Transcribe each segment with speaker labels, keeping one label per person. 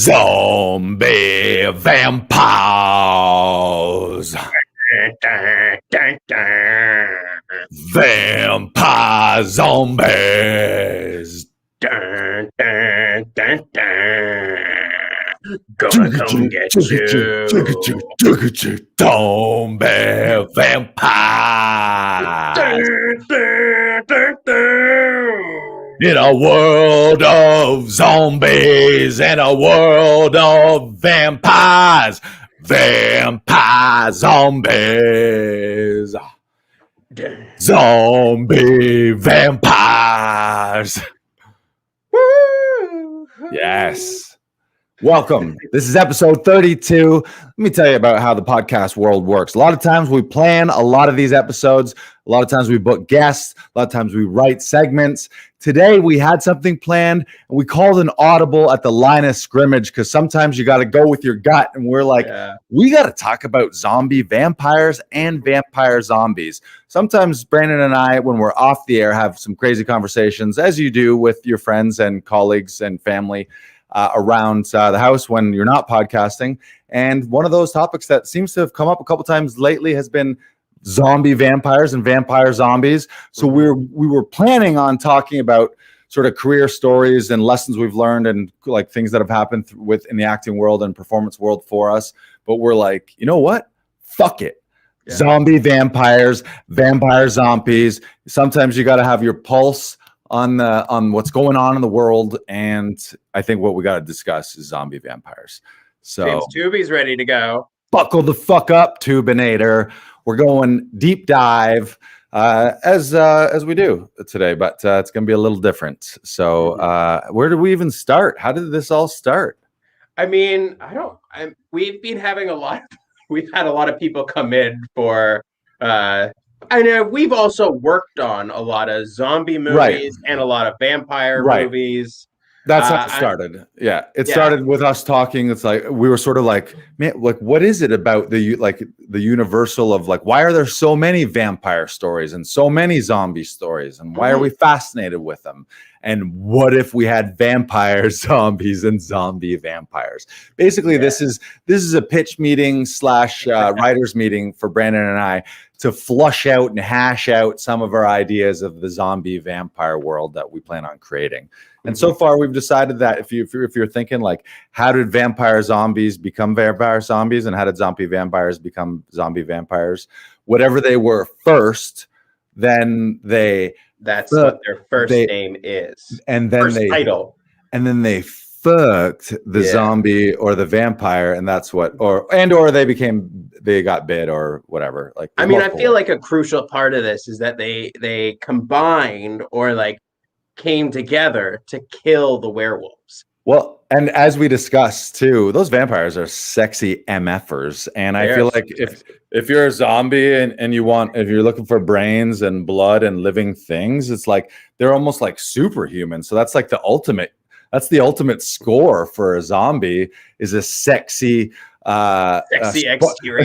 Speaker 1: Zombie vampires. Vampire zombies.
Speaker 2: Gonna come get you.
Speaker 1: Zombie vampires. In a world of zombies, in a world of vampires, vampire zombies, zombie vampires.
Speaker 2: Woo!
Speaker 1: Yes. Welcome. This is episode 32. Let me tell you about how the podcast world works. A lot of times we plan a lot of these episodes. A lot of times we book guests. A lot of times we write segments. Today we had something planned and we called an audible at the line of scrimmage because sometimes you got to go with your gut. And we're like, we got to talk about zombie vampires and vampire zombies. Sometimes Brandon and I, when we're off the air, have some crazy conversations, as you do with your friends and colleagues and family around the house when you're not podcasting. And one of those topics that seems to have come up a couple times lately has been zombie vampires and vampire zombies. So we were planning on talking about sort of career stories and lessons we've learned and like things that have happened in the acting world and performance world for us. But we're like, you know what? Fuck it. Yeah. Zombie vampires, vampire zombies. Sometimes you got to have your pulse on what's going on in the world, and I think what we got to discuss is zombie vampires. So
Speaker 2: James Tubi's ready to go.
Speaker 1: Buckle the fuck up, Tubinator. We're going deep dive as we do today, but it's going to be a little different. So where do we even start? How did this all start?
Speaker 2: I mean, we've had a lot of people come in for I know we've also worked on a lot of zombie movies and a lot of vampire movies.
Speaker 1: That's how it started. It started with us talking. It's like we were sort of like, man, like what is it about the universal of like why are there so many vampire stories and so many zombie stories and why are we fascinated with them? And what if we had vampire zombies and zombie vampires? Basically, this is a pitch meeting / writers meeting for Brandon and I to flush out and hash out some of our ideas of the zombie vampire world that we plan on creating. And so far, we've decided that if you're thinking like, how did vampire zombies become vampire zombies, and how did zombie vampires become zombie vampires? Whatever they were first, then
Speaker 2: that's what their first name is,
Speaker 1: and then
Speaker 2: title,
Speaker 1: and then they fucked the zombie or the vampire, and that's what, or they got bit or whatever. Like,
Speaker 2: I mean, I feel like a crucial part of this is that they combined or like came together to kill the werewolves.
Speaker 1: Well, and as we discussed too, those vampires are sexy MFers. And I feel like if you're a zombie and if you're looking for brains and blood and living things, it's like they're almost like superhuman. So that's like the ultimate score for a zombie is a sexy
Speaker 2: exterior,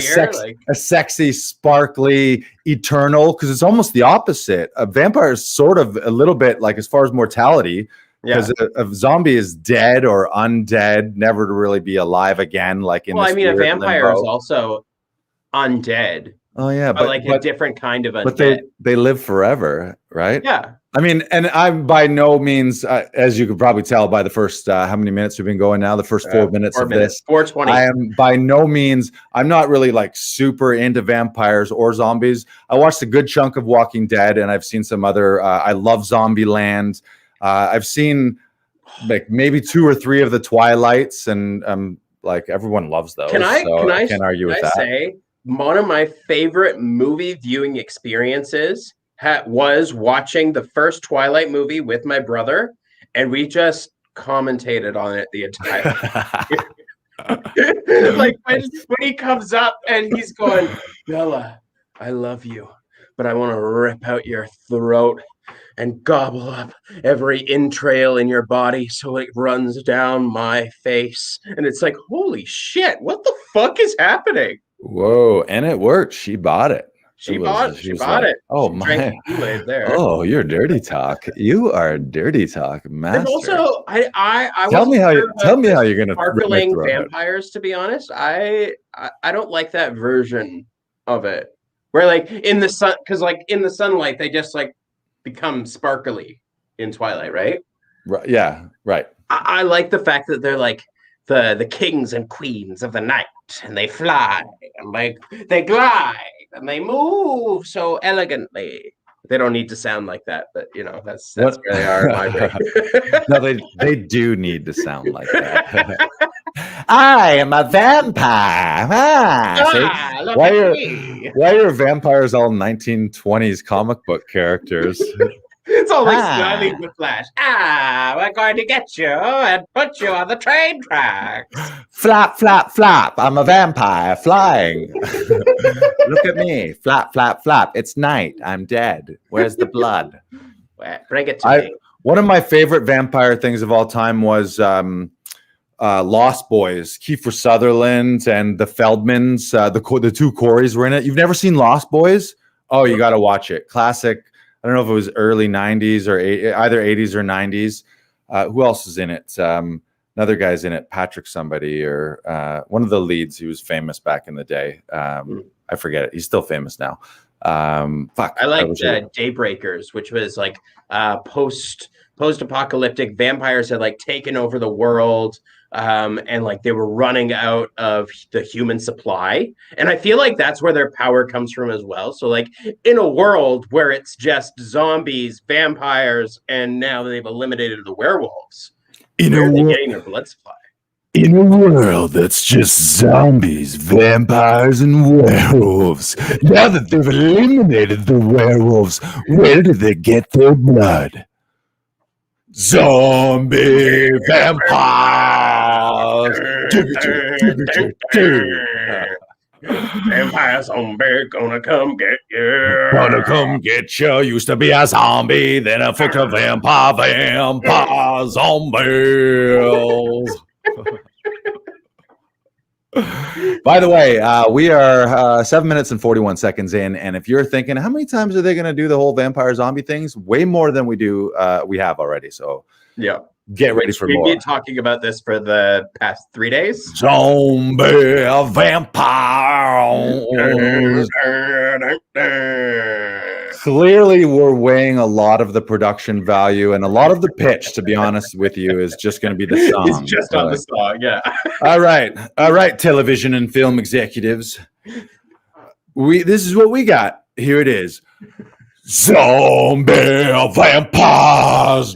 Speaker 1: a sexy, sparkly, eternal, because it's almost the opposite. A vampire is sort of a little bit like as far as mortality, because a zombie is dead or undead, never to really be alive again. Like in
Speaker 2: a vampire is also undead.
Speaker 1: Oh yeah,
Speaker 2: but a different kind of undead.
Speaker 1: But they live forever, right?
Speaker 2: Yeah.
Speaker 1: I mean, and I'm by no means, as you could probably tell by the first, how many minutes we've been going now, the first 4 minutes of this.
Speaker 2: 4:20.
Speaker 1: I am by no means, I'm not really like super into vampires or zombies. I watched a good chunk of Walking Dead and I've seen some other, I love Zombieland. I've seen like maybe 2 or 3 of the Twilights and like everyone loves those.
Speaker 2: Can I
Speaker 1: can't argue with that.
Speaker 2: Say one of my favorite movie viewing experiences was watching the first Twilight movie with my brother, and we just commentated on it the entire time. Like when he comes up and he's going, Bella, I love you, but I want to rip out your throat and gobble up every entrail in your body so it runs down my face. And it's like, holy shit, what the fuck is happening?
Speaker 1: Whoa, and it worked. She bought it.
Speaker 2: She bought it.
Speaker 1: Oh
Speaker 2: She
Speaker 1: my!
Speaker 2: drank the Kool-Aid there.
Speaker 1: Oh, you're dirty talk. You are dirty talk master.
Speaker 2: There's also I
Speaker 1: tell me how you're gonna
Speaker 2: sparkling vampires. To be honest, I don't like that version of it. Where like in the sun, because like in the sunlight they just like become sparkly in Twilight, right?
Speaker 1: Right. Yeah. Right.
Speaker 2: I like the fact that they're like the kings and queens of the night, and they fly and like they glide and they move so elegantly. They don't need to sound like that, but you know that's where they are in my brain.
Speaker 1: No, they do need to sound like that. I am a vampire. Why are vampires all 1920s comic book characters?
Speaker 2: It's all like smiling with Flash. We're going to get you and put you on the train tracks.
Speaker 1: Flap, flap, flap. I'm a vampire flying. Look at me. Flap, flap, flap. It's night. I'm dead. Where's the blood?
Speaker 2: Bring it to me.
Speaker 1: One of my favorite vampire things of all time was Lost Boys. Kiefer Sutherland and the Feldmans. The two Coreys were in it. You've never seen Lost Boys? Oh, you got to watch it. Classic. I don't know if it was early 90s or either 80s or 90s. Who else is in it? Another guy's in it, Patrick somebody, or one of the leads. He was famous back in the day. I forget it. He's still famous now.
Speaker 2: I like Daybreakers, which was like post-apocalyptic. Vampires had like taken over the world. And like they were running out of the human supply. And I feel like that's where their power comes from as well. So like in a world where it's just zombies, vampires, and now they've eliminated the werewolves, where are they getting their blood supply?
Speaker 1: In a world that's just zombies, vampires, and werewolves, now that they've eliminated the werewolves, where do they get their blood? Zombie vampires.
Speaker 2: Vampire zombie gonna come get you.
Speaker 1: Gonna come get you. Used to be a zombie, then I fucked a vampire zombies. By the way, we are 7 minutes and 41 seconds in, and if you're thinking, how many times are they going to do the whole vampire zombie things? Way more than we have already. So
Speaker 2: yeah,
Speaker 1: get ready for more.
Speaker 2: We've been talking about this for the past 3 days.
Speaker 1: Zombie vampire. Clearly, we're weighing a lot of the production value and a lot of the pitch, to be honest with you, is just going to be the song.
Speaker 2: It's just on the song, yeah.
Speaker 1: All right, television and film executives. This is what we got. Here it is. Zombie vampires.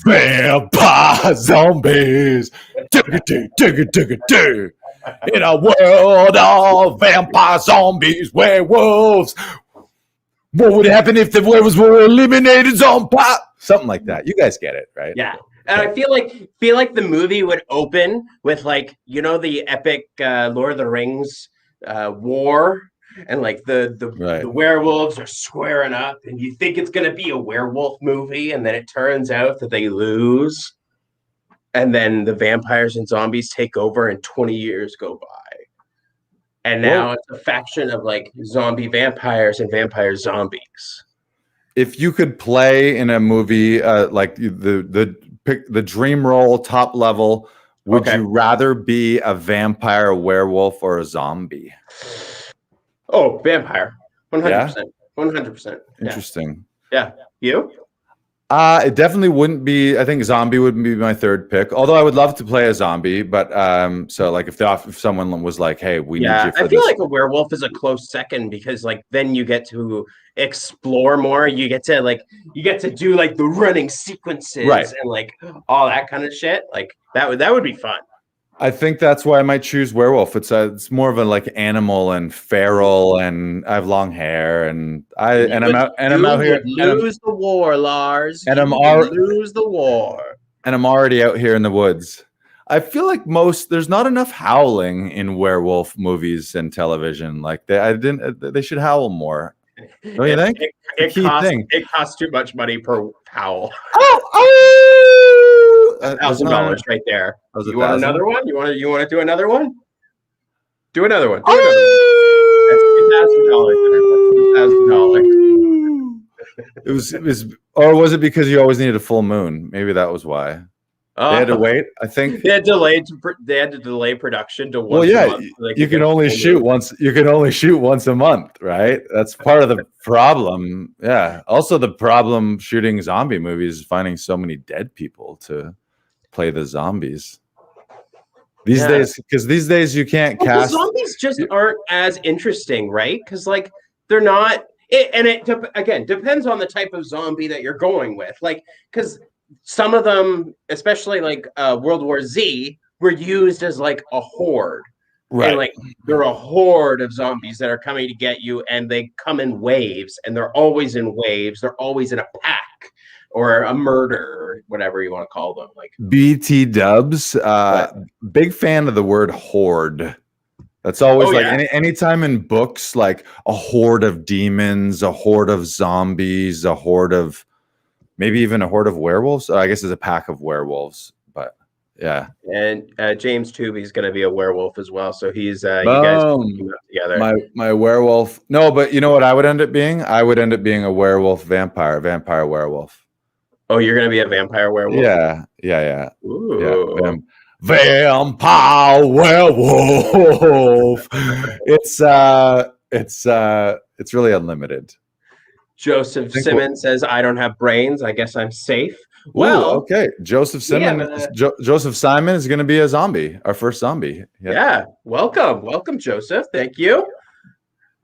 Speaker 1: Vampire zombies. In a world of vampire zombies, werewolves. What would happen if the werewolves were eliminated? Something like that. You guys get it, right?
Speaker 2: Yeah. And I feel like the movie would open with like, you know, the epic Lord of the Rings war, and like the werewolves are squaring up, and you think it's gonna be a werewolf movie, and then it turns out that they lose. And then the vampires and zombies take over, and 20 years go by. And now it's a faction of like zombie vampires and vampire zombies.
Speaker 1: If you could play in a movie like the dream role top level, would you rather be a vampire, a werewolf, or a zombie?
Speaker 2: Oh, vampire. 100%. 100%.
Speaker 1: Interesting.
Speaker 2: Yeah. You?
Speaker 1: It definitely wouldn't be. I think zombie would be my third pick. Although I would love to play a zombie, but so like if someone was like, "Hey, we need you for
Speaker 2: I feel like a werewolf is a close second, because like then you get to explore more. You get to do like the running sequences and like all that kind of shit. Like that would be fun.
Speaker 1: I think that's why I might choose werewolf. It's more of a like animal and feral, and I have long hair, and I'm out here.
Speaker 2: Lose the war, Lars.
Speaker 1: And
Speaker 2: lose the war.
Speaker 1: And I'm already out here in the woods. I feel like there's not enough howling in werewolf movies and television. Like they should howl more. Don't you think?
Speaker 2: It costs too much money per howl. $1,000 right there. You want another one? You want to do another one? Do another one. Do another one. That's $2,000. $2,000.
Speaker 1: It was, or was it because you always needed a full moon? Maybe that was why. They had to wait, I think.
Speaker 2: They had to delay production to once a month. So
Speaker 1: you can only shoot once. You can only shoot once a month, right? That's part of the problem. Yeah. Also, the problem shooting zombie movies is finding so many dead people to play the zombies. These days, because these days you can't cast.
Speaker 2: Zombies just aren't as interesting, right? Because like they're not. It again depends on the type of zombie that you're going with. Like, because some of them, especially like World War Z, were used as like a horde. Right. And like they're a horde of zombies that are coming to get you, and they come in waves, and they're always in waves. They're always in a pack or a murder, or whatever you want to call them. Like
Speaker 1: BT Dubs, big fan of the word horde. That's always anytime in books, like a horde of demons, a horde of zombies, a horde of maybe even a horde of werewolves. I guess it's a pack of werewolves, but yeah.
Speaker 2: And James Tooby's going to be a werewolf as well. So he's you guys together.
Speaker 1: My werewolf. No, but you know what I would end up being? I would end up being a werewolf vampire werewolf.
Speaker 2: Oh, you're going to be a vampire werewolf?
Speaker 1: Yeah.
Speaker 2: Ooh.
Speaker 1: Yeah, vampire werewolf. It's really unlimited.
Speaker 2: Joseph Simmons says, I don't have brains. I guess I'm safe. Well,
Speaker 1: okay. Joseph Simon is going to be a zombie, our first zombie.
Speaker 2: Yeah. Welcome, Joseph. Thank you.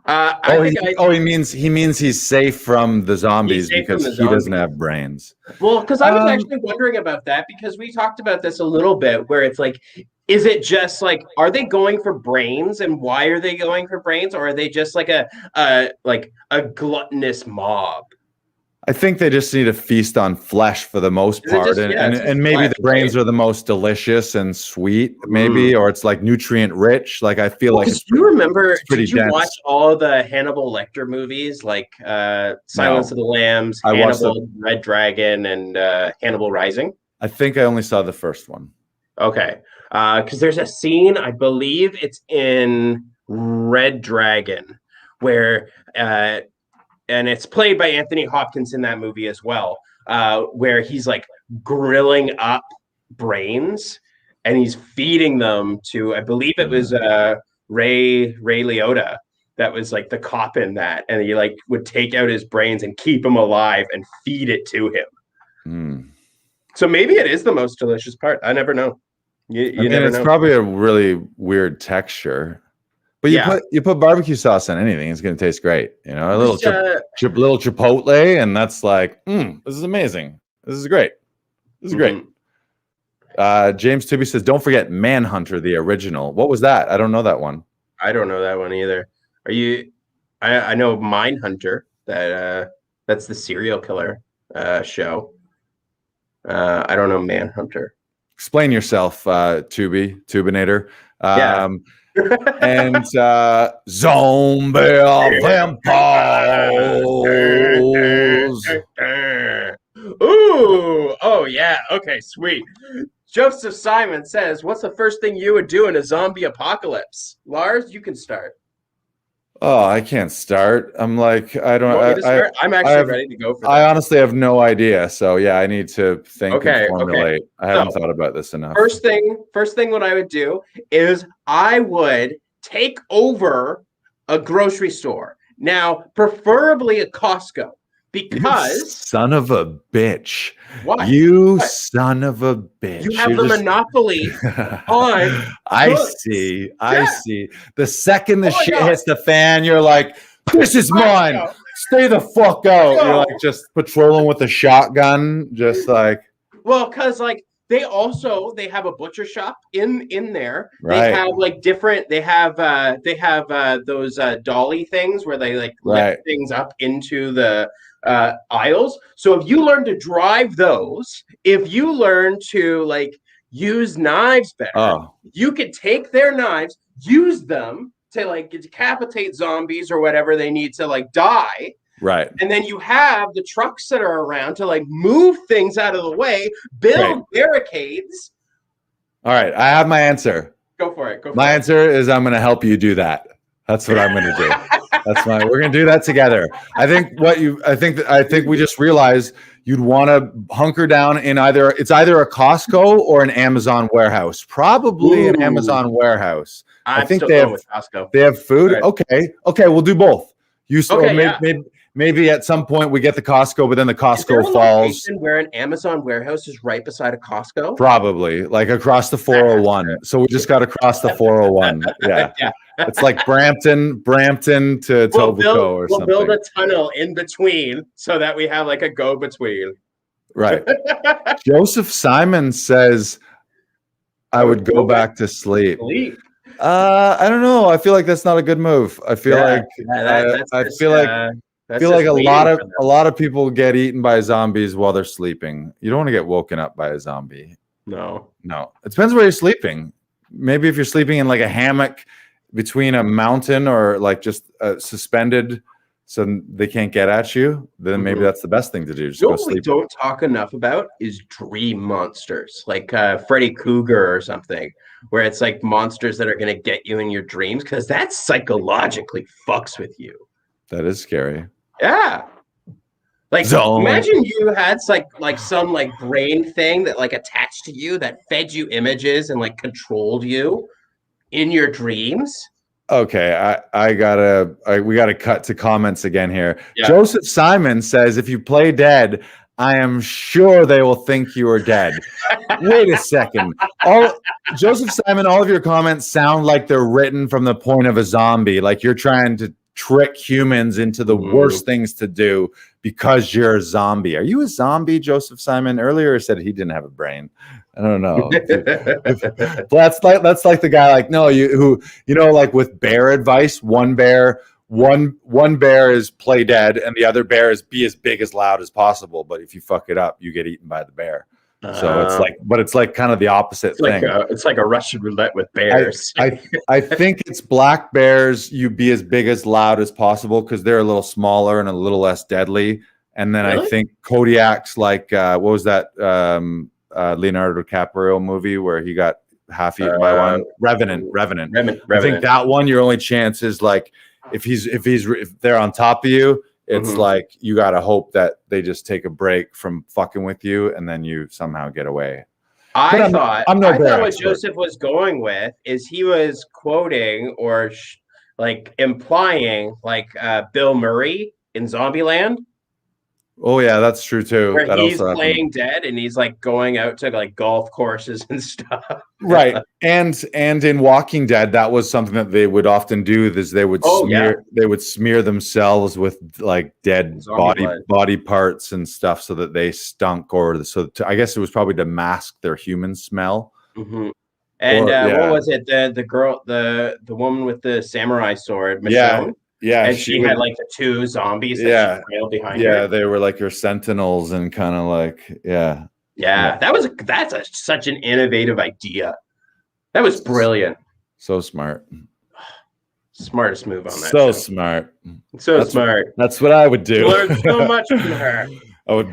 Speaker 1: He means he's safe from the zombies because he doesn't have brains.
Speaker 2: Well, because I was actually wondering about that, because we talked about this a little bit, where it's like, is it just like, are they going for brains, and why are they going for brains, or are they just like a gluttonous mob?
Speaker 1: I think they just need to feast on flesh for the most part, and maybe flesh, the brains are the most delicious and sweet, maybe, or it's like nutrient rich. Like I feel like.
Speaker 2: Do you remember? Did you watch all the Hannibal Lecter movies, like Silence of the Lambs, Hannibal, Red Dragon, and Hannibal Rising?
Speaker 1: I think I only saw the first one.
Speaker 2: Okay, because there's a scene, I believe it's in Red Dragon, where. And it's played by Anthony Hopkins in that movie as well, where he's like grilling up brains and he's feeding them to, I believe it was Ray Liotta that was like the cop in that, and he like would take out his brains and keep him alive and feed it to him. So maybe it is the most delicious part. I never know. You never know.
Speaker 1: It's probably a really weird texture. But you put barbecue sauce on anything, it's going to taste great. You know, a little little chipotle, and that's like, this is amazing. This is great. This is great. James Tooby says, don't forget Manhunter, the original. What was that? I don't know that one.
Speaker 2: I don't know that one either. Are you? I know Mindhunter. That's the serial killer show. I don't know Manhunter.
Speaker 1: Explain yourself, Tubinator. And zombie vampires.
Speaker 2: Ooh, oh yeah, okay, sweet. Joseph Simon says, what's the first thing you would do in a zombie apocalypse? Lars, you can start.
Speaker 1: Oh, I can't start. I'm like, I don't.
Speaker 2: I'm actually ready to go for that.
Speaker 1: I honestly have no idea. So yeah, I need to think and formulate. I haven't thought about this enough.
Speaker 2: First thing, what I would do is I would take over a grocery store. Now, preferably a Costco, because
Speaker 1: you son of a bitch.
Speaker 2: What?
Speaker 1: Son of a bitch.
Speaker 2: You have monopoly on.
Speaker 1: I see. The second the shit hits the fan, you're like, this is mine. Stay the fuck out. You're like just patrolling with a shotgun, just like.
Speaker 2: Well, because like they have a butcher shop in there.
Speaker 1: Right.
Speaker 2: They have like different. They have those dolly things where they like lift things up into the aisles. So if you learn to drive those, if you learn to like use knives better, you could take their knives, use them to like decapitate zombies or whatever they need to like die.
Speaker 1: Right.
Speaker 2: And then you have the trucks that are around to like move things out of the way, build barricades.
Speaker 1: All right. I have my answer.
Speaker 2: Go for it. Go for
Speaker 1: My
Speaker 2: it.
Speaker 1: answer is I'm going to help you do that. That's what I'm going to do. We're going to do that together. I think we just realized you'd want to hunker down in either a Costco or an Amazon warehouse. Probably an Amazon warehouse.
Speaker 2: I'm
Speaker 1: I think
Speaker 2: still
Speaker 1: they
Speaker 2: going
Speaker 1: have
Speaker 2: with Costco.
Speaker 1: They have food.
Speaker 2: Right.
Speaker 1: Okay, we'll do both.
Speaker 2: Okay,
Speaker 1: Maybe at some point we get the Costco, but then the
Speaker 2: Is there a
Speaker 1: Costco falls.
Speaker 2: location where an Amazon warehouse is right beside a Costco?
Speaker 1: Probably like across the 401. So we just got across the 401. Yeah.
Speaker 2: Yeah.
Speaker 1: It's like Brampton to Tobico or something.
Speaker 2: We'll build a tunnel in between so that we have like a go between.
Speaker 1: Right. Joseph Simon says, I would go back to sleep. I don't know. I feel like that's not a good move. I feel like a lot of people get eaten by zombies while they're sleeping. You don't want to get woken up by a zombie.
Speaker 2: No.
Speaker 1: It depends where you're sleeping. Maybe if you're sleeping in like a hammock between a mountain or like just suspended so they can't get at you, then maybe that's the best thing to do. Just go sleep.
Speaker 2: What we don't talk enough about is dream monsters, like Freddy Krueger or something, where it's like monsters that are going to get you in your dreams, because that psychologically fucks with you.
Speaker 1: That is scary.
Speaker 2: Yeah. Like, imagine you had like some like brain thing that like attached to you that fed you images and like controlled you in your dreams.
Speaker 1: Okay, we gotta cut to comments again here.
Speaker 2: Yeah.
Speaker 1: Joseph Simon says, if you play dead, I am sure they will think you are dead. Wait a second. Joseph Simon, all of your comments sound like they're written from the point of a zombie, like you're trying to trick humans into the worst things to do because you're a zombie. Are you a zombie, Joseph Simon? Earlier he said he didn't have a brain. I don't know. That's like the guy like, no, you like with bear advice, one bear is play dead and the other bear is be as big as loud as possible. But if you fuck it up, you get eaten by the bear. So it's like kind of the opposite thing.
Speaker 2: It's like a Russian roulette with bears.
Speaker 1: I think it's black bears. You be as big as loud as possible because they're a little smaller and a little less deadly. And then really? I think Kodiak's like what was that Leonardo DiCaprio movie where he got half eaten by one? Revenant. I think that one your only chance is like if they're on top of you. It's like you got to hope that they just take a break from fucking with you and then you somehow get away.
Speaker 2: I thought what Joseph was going with is he was quoting or like implying like Bill Murray in Zombieland.
Speaker 1: Oh yeah, that's true too.
Speaker 2: Where he's playing dead and he's like going out to like golf courses and stuff.
Speaker 1: Right. And in Walking Dead, that was something that they would often do is they would smear themselves with like dead body parts and stuff so that they stunk I guess it was probably to mask their human smell.
Speaker 2: Mm-hmm. And what was it? The woman with the samurai sword, Michonne?
Speaker 1: Yeah,
Speaker 2: and she had like the two zombies that she trailed behind her.
Speaker 1: Yeah, they were like her sentinels and kind of like,
Speaker 2: that's such an innovative idea. That was brilliant.
Speaker 1: So smart.
Speaker 2: Smartest move on that.
Speaker 1: So smart.
Speaker 2: Smart.
Speaker 1: That's what I would do.
Speaker 2: Learned so much from her.
Speaker 1: I'd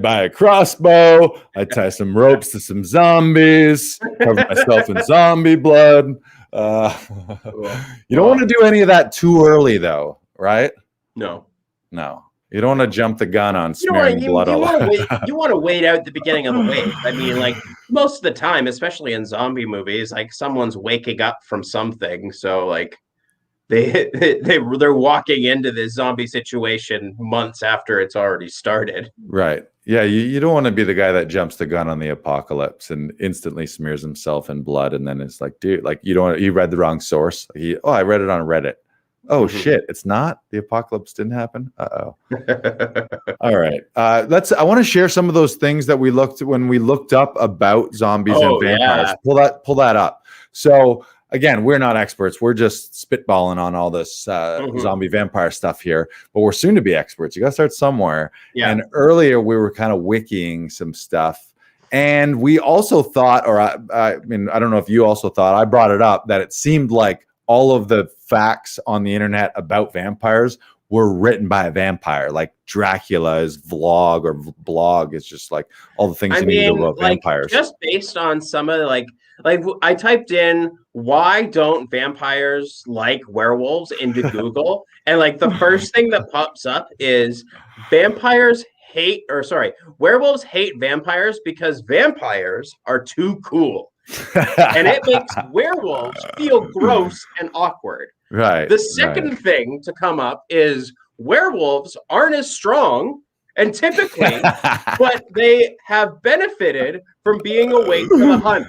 Speaker 1: buy a crossbow. I'd tie some ropes to some zombies. Cover myself in zombie blood. You don't want to do any of that too early, though, right?
Speaker 2: No.
Speaker 1: You don't want to jump the gun on smearing blood all over.
Speaker 2: You want to wait out the beginning of the wave. I mean, like most of the time, especially in zombie movies, like someone's waking up from something, so like they're walking into this zombie situation months after it's already started.
Speaker 1: Right. Yeah, you don't want to be the guy that jumps the gun on the apocalypse and instantly smears himself in blood, and then it's like, dude, like you read the wrong source. I read it on Reddit. Oh shit, it's not. The apocalypse didn't happen. Uh-oh. All right. I want to share some of those things that we looked up about zombies and vampires. Yeah. Pull that up. So again, we're not experts. We're just spitballing on all this zombie vampire stuff here, but we're soon to be experts. You got to start somewhere. Yeah. And earlier we were kind of wikiing some stuff. And we also thought, or I mean, I don't know if you also thought, I brought it up, that it seemed like all of the facts on the internet about vampires were written by a vampire. Like Dracula's vlog or blog is just like all the things you need to know about vampires.
Speaker 2: Just based on some of Like I typed in why don't vampires like werewolves into Google, and like the first thing that pops up is werewolves hate vampires because vampires are too cool. And it makes werewolves feel gross and awkward.
Speaker 1: Right.
Speaker 2: The second thing to come up is werewolves aren't as strong and typically, but they have benefited from being awake for the hunt.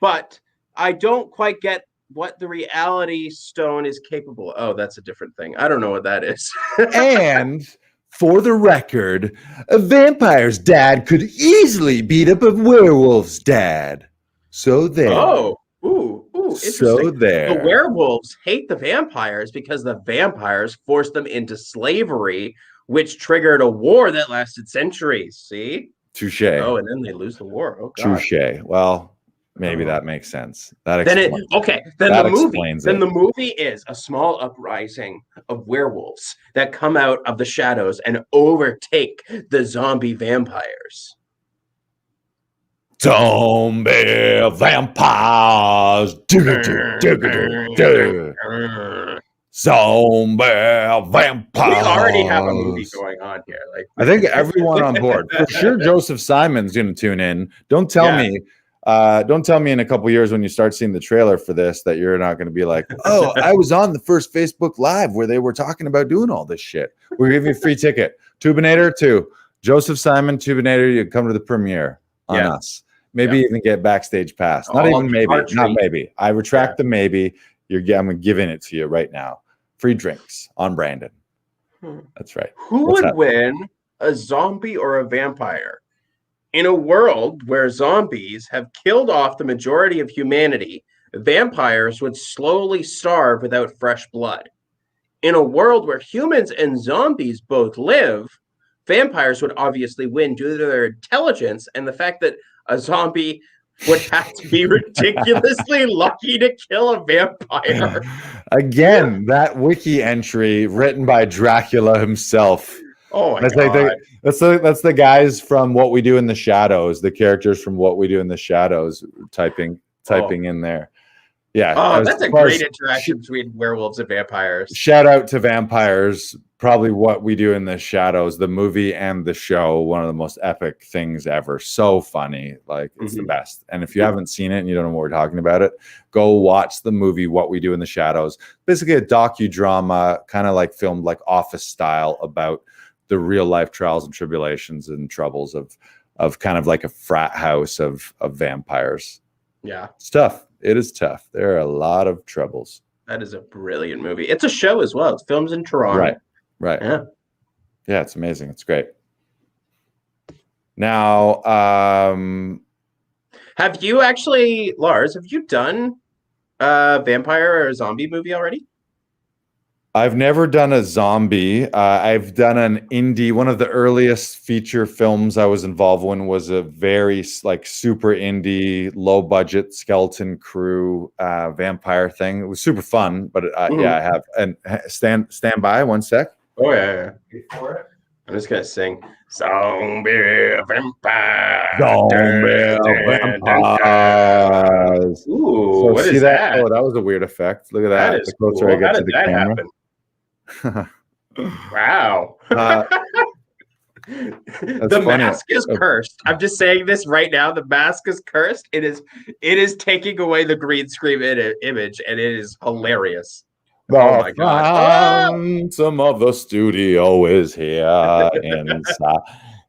Speaker 2: But I don't quite get what the reality stone is capable. Oh, that's a different thing. I don't know what that is.
Speaker 1: And for the record, a vampire's dad could easily beat up a werewolf's dad. So there.
Speaker 2: Oh, ooh, interesting.
Speaker 1: So there.
Speaker 2: The werewolves hate the vampires because the vampires forced them into slavery, which triggered a war that lasted centuries. See?
Speaker 1: Touche.
Speaker 2: Oh, and then they lose the war. Oh, God.
Speaker 1: Touche. Well, maybe that makes sense. Then
Speaker 2: the movie is a small uprising of werewolves that come out of the shadows and overtake the zombie vampires.
Speaker 1: Zombie vampires. Zombie vampires.
Speaker 2: We already have a movie going on here. Like,
Speaker 1: I think everyone on board. For sure, Joseph Simon's going to tune in. Don't tell me in a couple years when you start seeing the trailer for this that you're not going to be like, oh, I was on the first Facebook Live where they were talking about doing all this shit. We're giving you a free ticket. Tubinator 2. Joseph Simon, Tubinator, you come to the premiere on us. Maybe even get backstage pass. Not maybe. I retract the maybe. I'm giving it to you right now. Free drinks on Brandon. That's right.
Speaker 2: Who would win, a zombie or a vampire? In a world where zombies have killed off the majority of humanity, vampires would slowly starve without fresh blood. In a world where humans and zombies both live, vampires would obviously win due to their intelligence and the fact that a zombie would have to be ridiculously lucky to kill a vampire.
Speaker 1: Again, that wiki entry written by Dracula himself.
Speaker 2: Oh my God.
Speaker 1: That's the guys from What We Do in the Shadows, the characters from What We Do in the Shadows typing in there. Yeah.
Speaker 2: Oh, that's a great interaction between werewolves and vampires.
Speaker 1: Shout out to vampires. Probably What We Do in the Shadows, the movie and the show, one of the most epic things ever. So funny. Like, it's the best. And if you haven't seen it and you don't know what we're talking about it, go watch the movie What We Do in the Shadows. Basically a docudrama, kind of like filmed like Office style, about the real life trials and tribulations and troubles of kind of like a frat house of vampires.
Speaker 2: Yeah.
Speaker 1: It's tough. It is tough. There are a lot of troubles.
Speaker 2: That is a brilliant movie. It's a show as well. It's filmed in Toronto.
Speaker 1: Right. Yeah, it's amazing. It's great. Now,
Speaker 2: have you actually, Lars, have you done a vampire or a zombie movie already?
Speaker 1: I've never done a zombie. I've done an indie. One of the earliest feature films I was involved in was a very super indie, low budget skeleton crew vampire thing. It was super fun, but yeah, I have. And stand by 1 sec.
Speaker 2: Oh yeah. For it. I'm just gonna sing Zombie Vampire.
Speaker 1: Zombie Vampires.
Speaker 2: Ooh,
Speaker 1: so
Speaker 2: what
Speaker 1: see
Speaker 2: is
Speaker 1: that?
Speaker 2: that?
Speaker 1: Oh, that was a weird effect. Look at that.
Speaker 2: That is
Speaker 1: the closer
Speaker 2: cool.
Speaker 1: I get
Speaker 2: How
Speaker 1: to
Speaker 2: did
Speaker 1: the
Speaker 2: that
Speaker 1: camera.
Speaker 2: happen? Wow. The
Speaker 1: funny.
Speaker 2: mask is cursed. I'm just saying this right now. The mask is cursed. It is taking away the green screen image, and it is hilarious. Oh my God.
Speaker 1: Some of the studio is here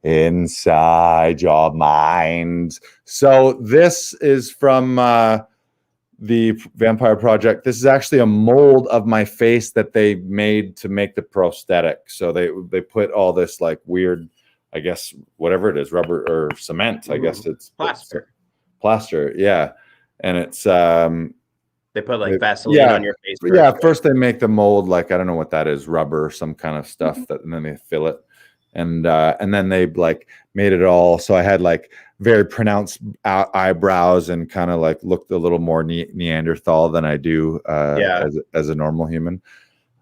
Speaker 1: inside your mind. So this is from the Vampire Project. This is actually a mold of my face that they made to make the prosthetic. So they put all this like weird, I guess, whatever it is, rubber or cement. I guess it's plaster. Yeah. And it's
Speaker 2: they put like Vaseline on your face.
Speaker 1: First, yeah, first they make the mold, like I don't know what that is, rubber, some kind of stuff and then they fill it. And then they like made it all. So I had like very pronounced eyebrows and kind of like looked a little more Neanderthal than I do as a normal human.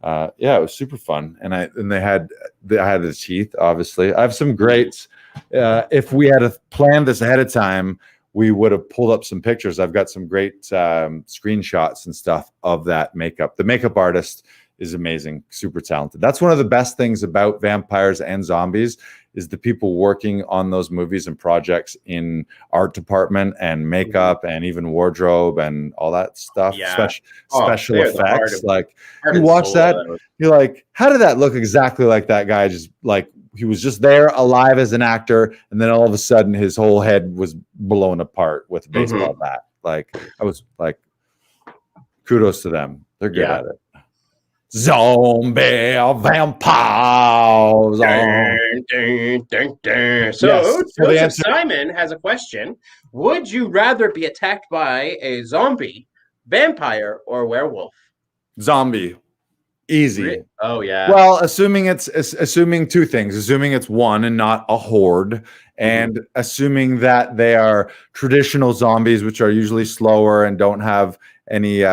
Speaker 1: It was super fun. And I had the teeth, obviously. I have some greats. If we had planned this ahead of time, we would have pulled up some pictures. I've got some great screenshots and stuff of that makeup. The makeup artist is amazing, super talented. That's one of the best things about vampires and zombies is the people working on those movies and projects in art department and makeup and even wardrobe and all that stuff. Special effects. Like you watch that, you're like, how did that look exactly like that guy? Just like he was just there alive as an actor, and then all of a sudden his whole head was blown apart with a baseball bat. Like I was like, kudos to them. They're good at it. Zombie vampires.
Speaker 2: So Joseph Simon has a question. Would you rather be attacked by a zombie, vampire, or werewolf?
Speaker 1: Zombie. Easy.
Speaker 2: Oh yeah.
Speaker 1: Well, assuming two things. Assuming it's one and not a horde, and assuming that they are traditional zombies, which are usually slower and don't have any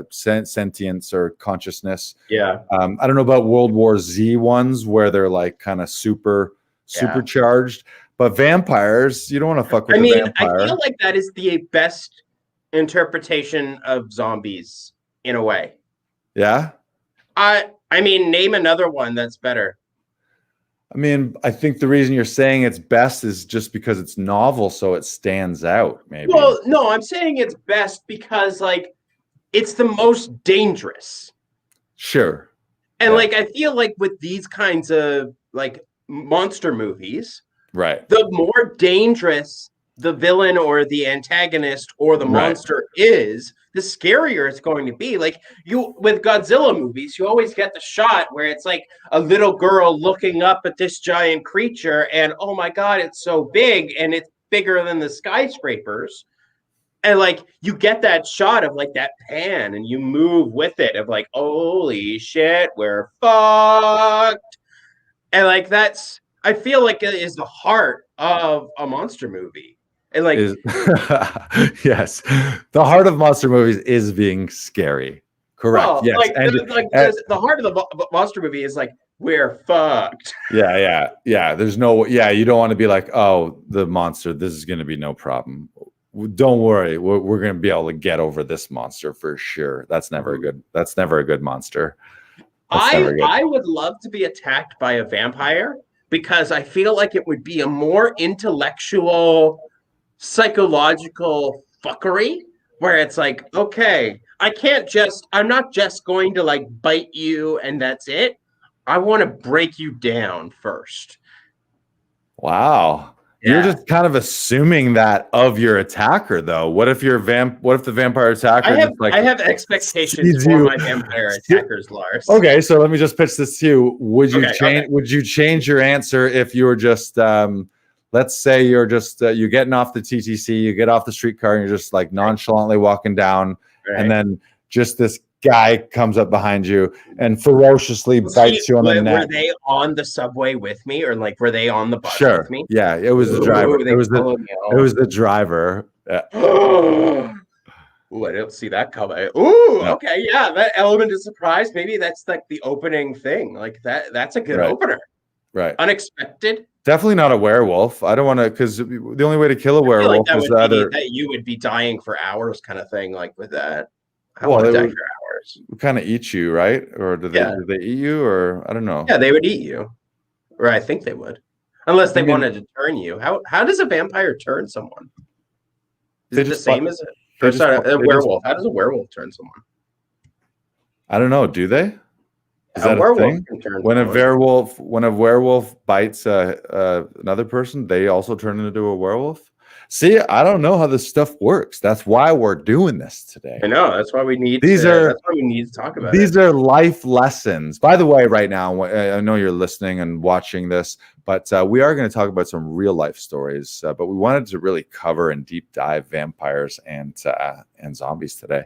Speaker 1: sentience or consciousness.
Speaker 2: Yeah.
Speaker 1: I don't know about World War Z ones where they're like kind of supercharged, but vampires, you don't want to fuck with a vampire.
Speaker 2: I feel like that is the best interpretation of zombies in a way.
Speaker 1: Yeah.
Speaker 2: I mean, name another one that's better.
Speaker 1: I mean, I think the reason you're saying it's best is just because it's novel, so it stands out, maybe.
Speaker 2: Well, no, I'm saying it's best because, like, it's the most dangerous.
Speaker 1: Sure.
Speaker 2: And, like, I feel like with these kinds of, like, monster movies,
Speaker 1: right,
Speaker 2: the more dangerous the villain or the antagonist or the monster is, the scarier it's going to be. Like with Godzilla movies, you always get the shot where it's like a little girl looking up at this giant creature and, oh my God, it's so big and it's bigger than the skyscrapers. And like, you get that shot of like that pan and you move with it of like, holy shit, we're fucked. And like, I feel like it is the heart of a monster movie. And like,
Speaker 1: yes, the heart of monster movies is being scary. Correct.
Speaker 2: Well,
Speaker 1: yes.
Speaker 2: Like, the heart of the monster movie is like, we're fucked.
Speaker 1: Yeah. There's no. Yeah, you don't want to be like, oh, the monster. This is going to be no problem. Don't worry, we're going to be able to get over this monster for sure. That's never a good. That's never a good monster.
Speaker 2: I would love to be attacked by a vampire because I feel like it would be a more intellectual, psychological fuckery where it's like, okay, I'm not just going to like bite you and that's it. I want to break you down first.
Speaker 1: Wow. Yeah. You're just kind of assuming that of your attacker, though. What if the vampire attacker?
Speaker 2: I have expectations for my vampire attackers, Lars.
Speaker 1: Okay, so let me just pitch this to you. Would you change your answer if you were just, let's say you're just you're getting off the TTC, you get off the streetcar, and you're just like nonchalantly walking down, and then just this guy comes up behind you and ferociously bites you on the neck.
Speaker 2: Were they on the subway with me, or like were they on the bus with me?
Speaker 1: Yeah, it was the driver. It was the driver. Yeah.
Speaker 2: Ooh, I don't see that coming. Ooh, no. Okay, yeah, that element of surprise. Maybe that's like the opening thing. Like that's a good opener.
Speaker 1: Right.
Speaker 2: Unexpected.
Speaker 1: Definitely not a werewolf. I don't want to, because the only way to kill a werewolf is
Speaker 2: that you would be dying for hours, kind of thing. Like with that, I want to die for hours.
Speaker 1: Kind of eat you, right? Or do they eat you? Or I don't know.
Speaker 2: Yeah, they would eat you, or I think they would, unless they wanted to turn you. How does a vampire turn someone? Is it the same as a werewolf? How does a werewolf turn someone?
Speaker 1: I don't know. Do they? Is that a thing? When a werewolf bites another person, they also turn into a werewolf. See, I don't know how this stuff works. That's why we're doing this today.
Speaker 2: I know. That's why we need. That's why we need to talk about.
Speaker 1: These are life lessons. By the way, right now, I know you're listening and watching this, but we are going to talk about some real life stories. But we wanted to really cover and deep dive vampires and zombies today.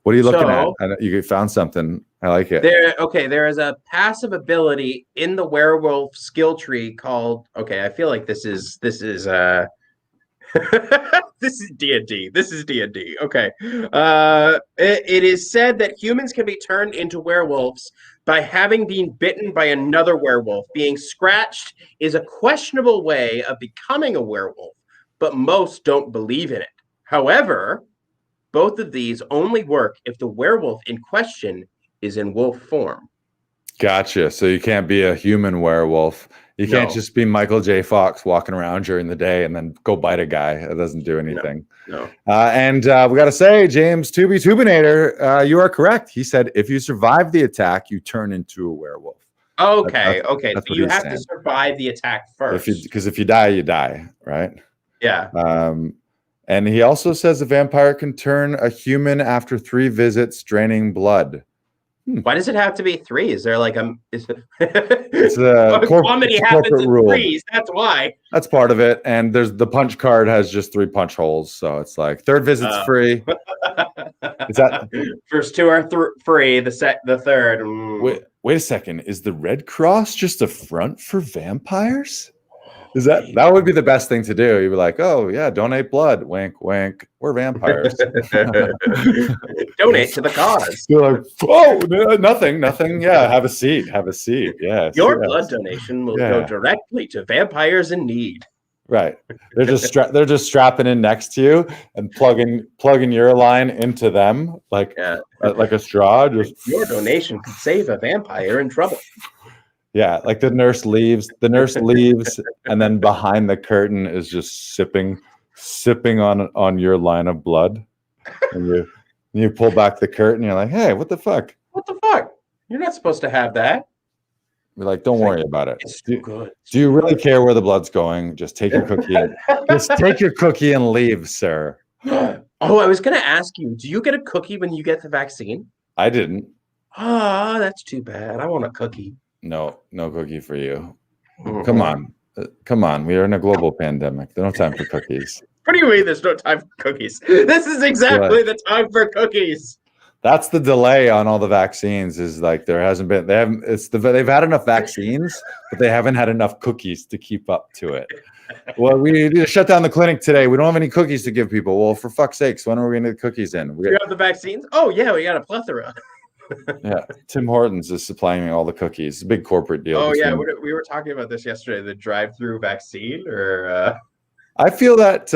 Speaker 1: What are you looking at? You found something. I like it.
Speaker 2: There is a passive ability in the werewolf skill tree called. Okay, I feel like this is this is D&D. This is D&D. Okay. It is said that humans can be turned into werewolves by having been bitten by another werewolf. Being scratched is a questionable way of becoming a werewolf. but most don't believe in it. However, both of these only work if the werewolf in question is in wolf form.
Speaker 1: Gotcha. So you can't be a human werewolf. You can't just be Michael J. Fox walking around during the day and then go bite a guy. That doesn't do anything.
Speaker 2: No.
Speaker 1: And we got to say, James Tubinator, you are correct. He said if you survive the attack, you turn into a werewolf.
Speaker 2: Okay.
Speaker 1: That's
Speaker 2: So you have to survive the attack first.
Speaker 1: Because if you die, you die, right?
Speaker 2: Yeah.
Speaker 1: And he also says a vampire can turn a human after 3 visits, draining blood.
Speaker 2: Why does it have to be 3? Is there like
Speaker 1: it's a
Speaker 2: comedy happens in
Speaker 1: rule.
Speaker 2: 3s? That's why.
Speaker 1: That's part of it. And there's the punch card has just 3 punch holes, so it's like 3rd visit's free. Is that
Speaker 2: first 2 are free? The third.
Speaker 1: Wait a second. Is the Red Cross just a front for vampires? Is that would be the best thing to do? You'd be like, oh yeah, donate blood. Wink, wink. We're vampires.
Speaker 2: Donate to the cause.
Speaker 1: You're like, oh, nothing. Yeah, have a seat. Yes.
Speaker 2: Your blood donation will go directly to vampires in need.
Speaker 1: Right. They're just strapping in next to you and plugging your line into them like a straw. Just
Speaker 2: your donation could save a vampire in trouble.
Speaker 1: Yeah, like the nurse leaves, and then behind the curtain is just sipping on your line of blood. And you pull back the curtain, you're like, hey, what the fuck?
Speaker 2: What the fuck? You're not supposed to have that.
Speaker 1: We're like, don't worry about it.
Speaker 2: It's too good.
Speaker 1: Do you really care where the blood's going? Just take your cookie just take your cookie and leave, sir.
Speaker 2: Oh, I was gonna ask you, do you get a cookie when you get the vaccine?
Speaker 1: I didn't.
Speaker 2: Oh, that's too bad. I want a cookie.
Speaker 1: No cookie for you. Come on. We are in a global pandemic. There's no time for cookies.
Speaker 2: What do you mean there's no time for cookies? This is exactly the time for cookies.
Speaker 1: That's the delay on all the vaccines is like they've had enough vaccines, but they haven't had enough cookies to keep up to it. Well, we need to shut down the clinic today. We don't have any cookies to give people. Well, for fuck's sakes, when are we going to get cookies in?
Speaker 2: We have the vaccines? Oh, yeah, we got a plethora.
Speaker 1: Yeah, Tim Hortons is supplying all the cookies. It's a big corporate deal.
Speaker 2: Oh yeah, we were talking about this yesterday. The drive-through vaccine, or
Speaker 1: I feel that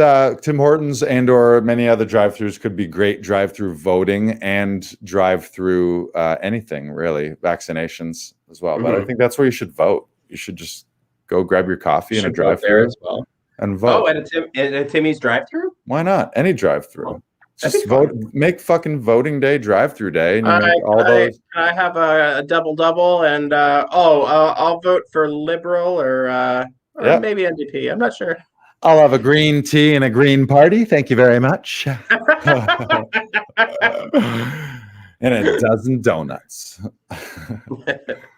Speaker 1: Tim Hortons and or many other drive-throughs could be great drive-through voting and drive-through anything really, vaccinations as well. But I think that's where you should vote. You should just go grab your coffee in a drive-through
Speaker 2: as well
Speaker 1: and vote.
Speaker 2: Oh, at a Timmy's drive-through?
Speaker 1: Why not? Any drive-through. Just vote. Make fucking voting day drive-through day, and those.
Speaker 2: Can I have a double and I'll vote for Liberal or maybe NDP. I'm not sure.
Speaker 1: I'll have a green tea and a green party. Thank you very much. And a dozen donuts.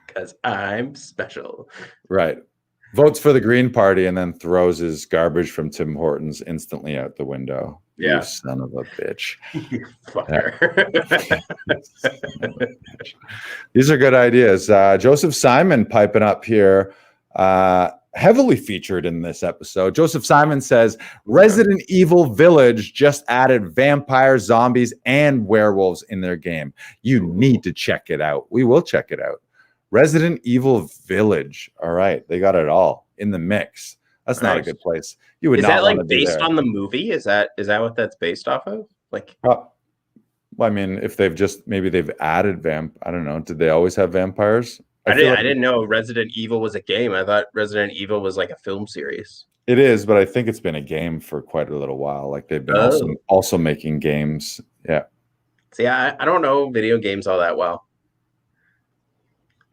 Speaker 2: Because I'm special.
Speaker 1: Right. Votes for the Green Party and then throws his garbage from Tim Hortons instantly out the window.
Speaker 2: Yeah.
Speaker 1: You son of a bitch.
Speaker 2: You fucker.
Speaker 1: These are good ideas. Joseph Simon piping up here. Heavily featured in this episode. Joseph Simon says, Resident Evil Village just added vampires, zombies, and werewolves in their game. You need to check it out. We will check it out. Resident Evil Village. All right. They got it all in the mix. That's not a good place. You would
Speaker 2: Is
Speaker 1: not
Speaker 2: that like
Speaker 1: want to be
Speaker 2: based
Speaker 1: there.
Speaker 2: on the movie? Is that what that's based off of? Like,
Speaker 1: well, I mean, if maybe they've added I don't know. Did they always have vampires?
Speaker 2: I didn't know Resident Evil was a game. I thought Resident Evil was like a film series.
Speaker 1: It is, but I think it's been a game for quite a little while. Like they've been also making games. Yeah. See,
Speaker 2: I don't know video games all that well.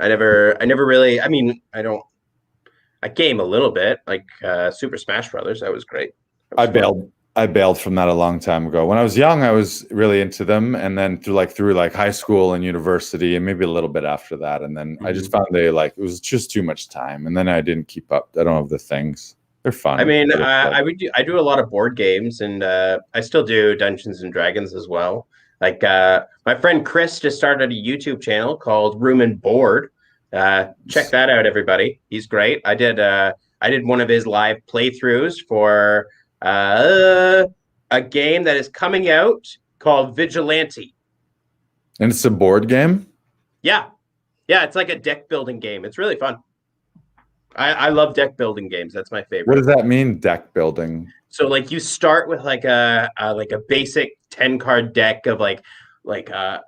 Speaker 2: I never really. I mean, I game a little bit, like Super Smash Brothers. That was great.
Speaker 1: I bailed from that a long time ago. When I was young, I was really into them, and then through high school and university, and maybe a little bit after that, and then I just found it was just too much time, and then I didn't keep up. I don't have the things. They're fun.
Speaker 2: I mean, I do a lot of board games, and I still do Dungeons and Dragons as well. Like my friend Chris just started a YouTube channel called Room and Board. Check that out, everybody. He's great. I did one of his live playthroughs for a game that is coming out called Vigilante.
Speaker 1: And it's a board game?
Speaker 2: Yeah, it's like a deck building game. It's really fun. I love deck building games. That's my favorite.
Speaker 1: What does that mean, deck building?
Speaker 2: So like you start with like a basic 10 card deck of like a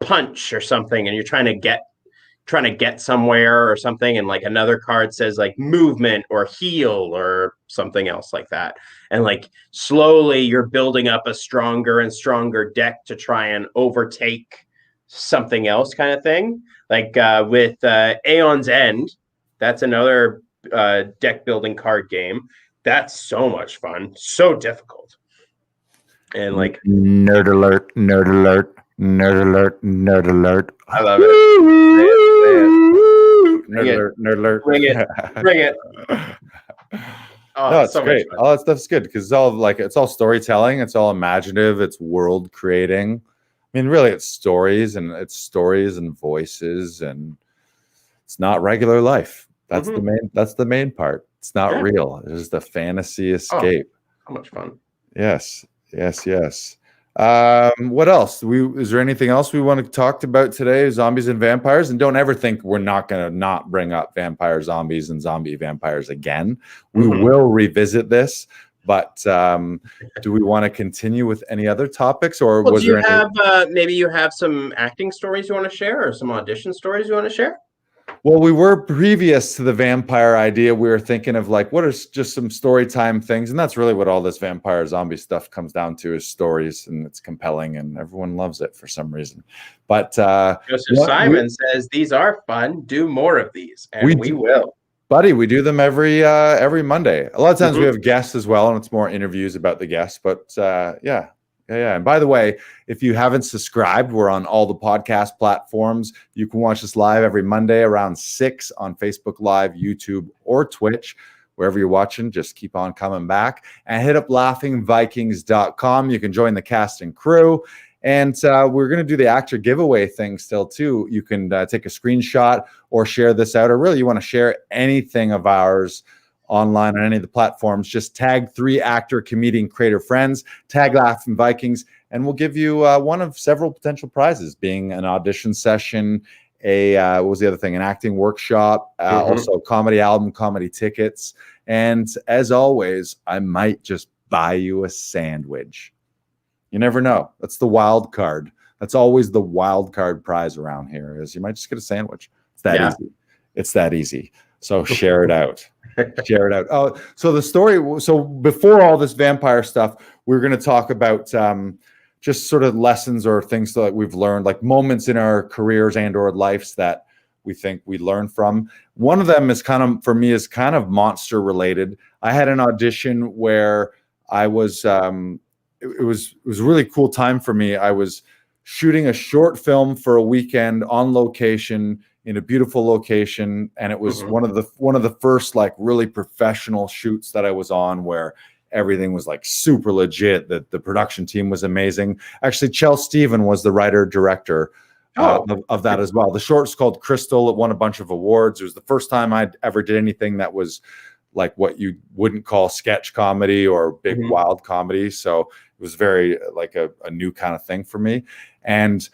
Speaker 2: punch or something, and you're trying to get somewhere or something, and like another card says like movement or heal or something else like that, and like slowly you're building up a stronger and stronger deck to try and overtake something else, kind of thing. Like with Aeon's End, that's another deck building card game. That's so much fun, so difficult, and like
Speaker 1: nerd alert, nerd alert, nerd alert, nerd alert.
Speaker 2: I love it.
Speaker 1: Nerd alert, nerd alert.
Speaker 2: Bring it, bring it. Oh,
Speaker 1: No, it's
Speaker 2: so
Speaker 1: great.
Speaker 2: much fun.
Speaker 1: All that stuff's good because it's all storytelling. It's all imaginative. It's world creating. I mean, really, it's stories and voices, and it's not regular life. That's the main part. It's not real. It's just a fantasy escape.
Speaker 2: How much fun.
Speaker 1: Yes. What else? Is there anything else we want to talk about today? Zombies and vampires, and don't ever think we're not going to not bring up vampire zombies and zombie vampires again. We will revisit this, but do we want to continue with any other topics, or
Speaker 2: was there maybe you have some acting stories you want to share, or some audition stories you want to share?
Speaker 1: Well, we were previous to the vampire idea. We were thinking of like, what are just some story time things? And that's really what all this vampire zombie stuff comes down to, is stories, and it's compelling and everyone loves it for some reason. But
Speaker 2: Joseph Simon says these are fun. Do more of these. And we will.
Speaker 1: Buddy, we do them every Monday. A lot of times we have guests as well, and it's more interviews about the guests. But yeah. And by the way, if you haven't subscribed, we're on all the podcast platforms. You can watch us live every Monday around 6 on Facebook Live, YouTube, or Twitch. Wherever you're watching, just keep on coming back. And hit up laughingvikings.com. You can join the cast and crew. And we're going to do the actor giveaway thing still, too. You can take a screenshot or share this out. Or really, you want to share anything of ours online on any of the platforms, just tag 3 actor, comedian, creator friends, tag Laughing Vikings, and we'll give you one of several potential prizes, being an audition session, what was the other thing? An acting workshop, also comedy album, comedy tickets. And as always, I might just buy you a sandwich. You never know. That's the wild card. That's always the wild card prize around here, is you might just get a sandwich. It's that easy. It's that easy. So share it out. Share it out. Oh, so the story. So before all this vampire stuff, we're going to talk about just sort of lessons or things that we've learned, like moments in our careers and or lives that we think we learn from. One of them is for me, monster related. I had an audition where I was, it was a really cool time for me. I was shooting a short film for a weekend on location in a beautiful location, and it was one of the first like really professional shoots that I was on, where everything was like super legit. That the production team was amazing. Actually, Chell Steven was the writer director of that as well. The short's called Crystal. It won a bunch of awards. It was the first time I'd ever did anything that was like what you wouldn't call sketch comedy or big wild comedy. So it was very like a new kind of thing for me. And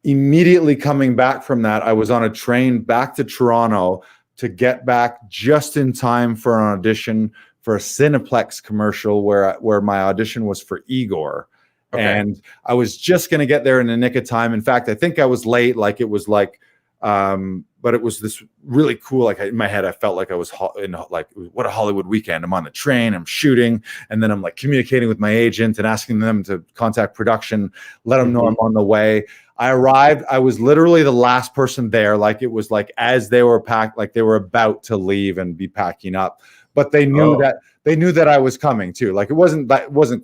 Speaker 1: immediately coming back from that, I was on a train back to Toronto to get back just in time for an audition for a Cineplex commercial where my audition was for Igor. Okay. And I was just going to get there in the nick of time. In fact, I think I was late. Like it was like, but it was this really cool, like in my head, I felt like I was in like, what a Hollywood weekend. I'm on the train, I'm shooting, and then I'm like communicating with my agent and asking them to contact production, let them know I'm on the way. I arrived, I was literally the last person there. Like it was like, as they were packed, like they were about to leave and be packing up, but they knew that I was coming too. Like it wasn't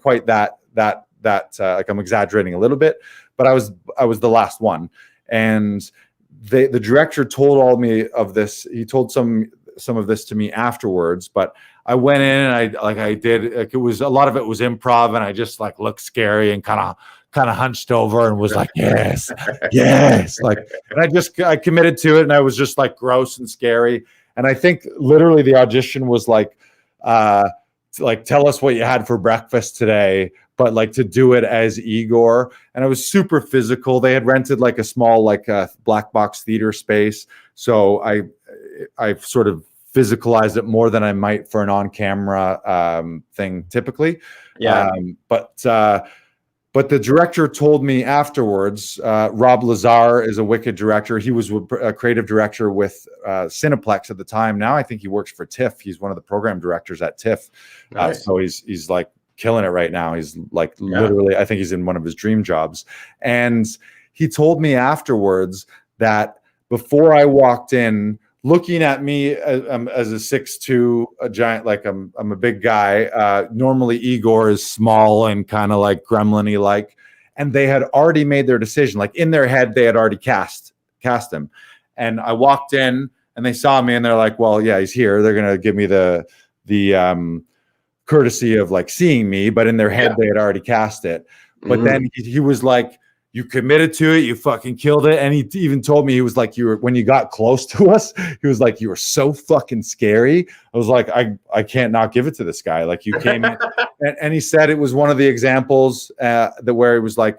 Speaker 1: quite that like I'm exaggerating a little bit, but I was the last one. And the director told all me of this. He told some of this to me afterwards, but I went in and it was a lot of it was improv, and I just like looked scary and kind of hunched over and was like, yes, like, and I committed to it, and I was just like gross and scary. And I think literally the audition was like tell us what you had for breakfast today, but like to do it as Igor. And it was super physical. They had rented like a small, like black box theater space. So I sort of physicalized it more than I might for an on-camera thing typically.
Speaker 2: Yeah.
Speaker 1: But the director told me afterwards, Rob Lazar is a wicked director. He was a creative director with Cineplex at the time. Now I think he works for TIFF. He's one of the program directors at TIFF.
Speaker 2: Nice.
Speaker 1: So he's like killing it right now. He's like literally, I think he's in one of his dream jobs. And he told me afterwards that before I walked in, looking at me as a 6'2", a giant, like I'm a big guy. Normally Igor is small and kind of like gremlin-y like, and they had already made their decision. Like in their head, they had already cast him. And I walked in and they saw me and they're like, well, yeah, he's here. They're going to give me the courtesy of like seeing me, but in their head, they had already cast it. But then he was like, you committed to it. You fucking killed it. And he even told me, he was like, when you got close to us, he was like, you were so fucking scary. I was like, I can't not give it to this guy. Like you came in and he said it was one of the examples where it was like,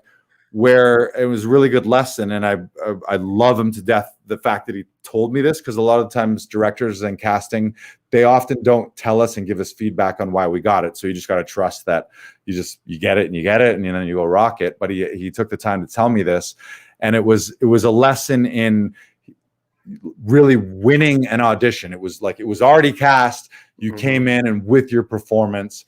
Speaker 1: where it was a really good lesson. And I love him to death. The fact that he told me this, because a lot of times directors and casting, they often don't tell us and give us feedback on why we got it. So you just got to trust that you get it and then you go rock it. But he took the time to tell me this. And it was a lesson in really winning an audition. It was like, it was already cast. You came in and with your performance,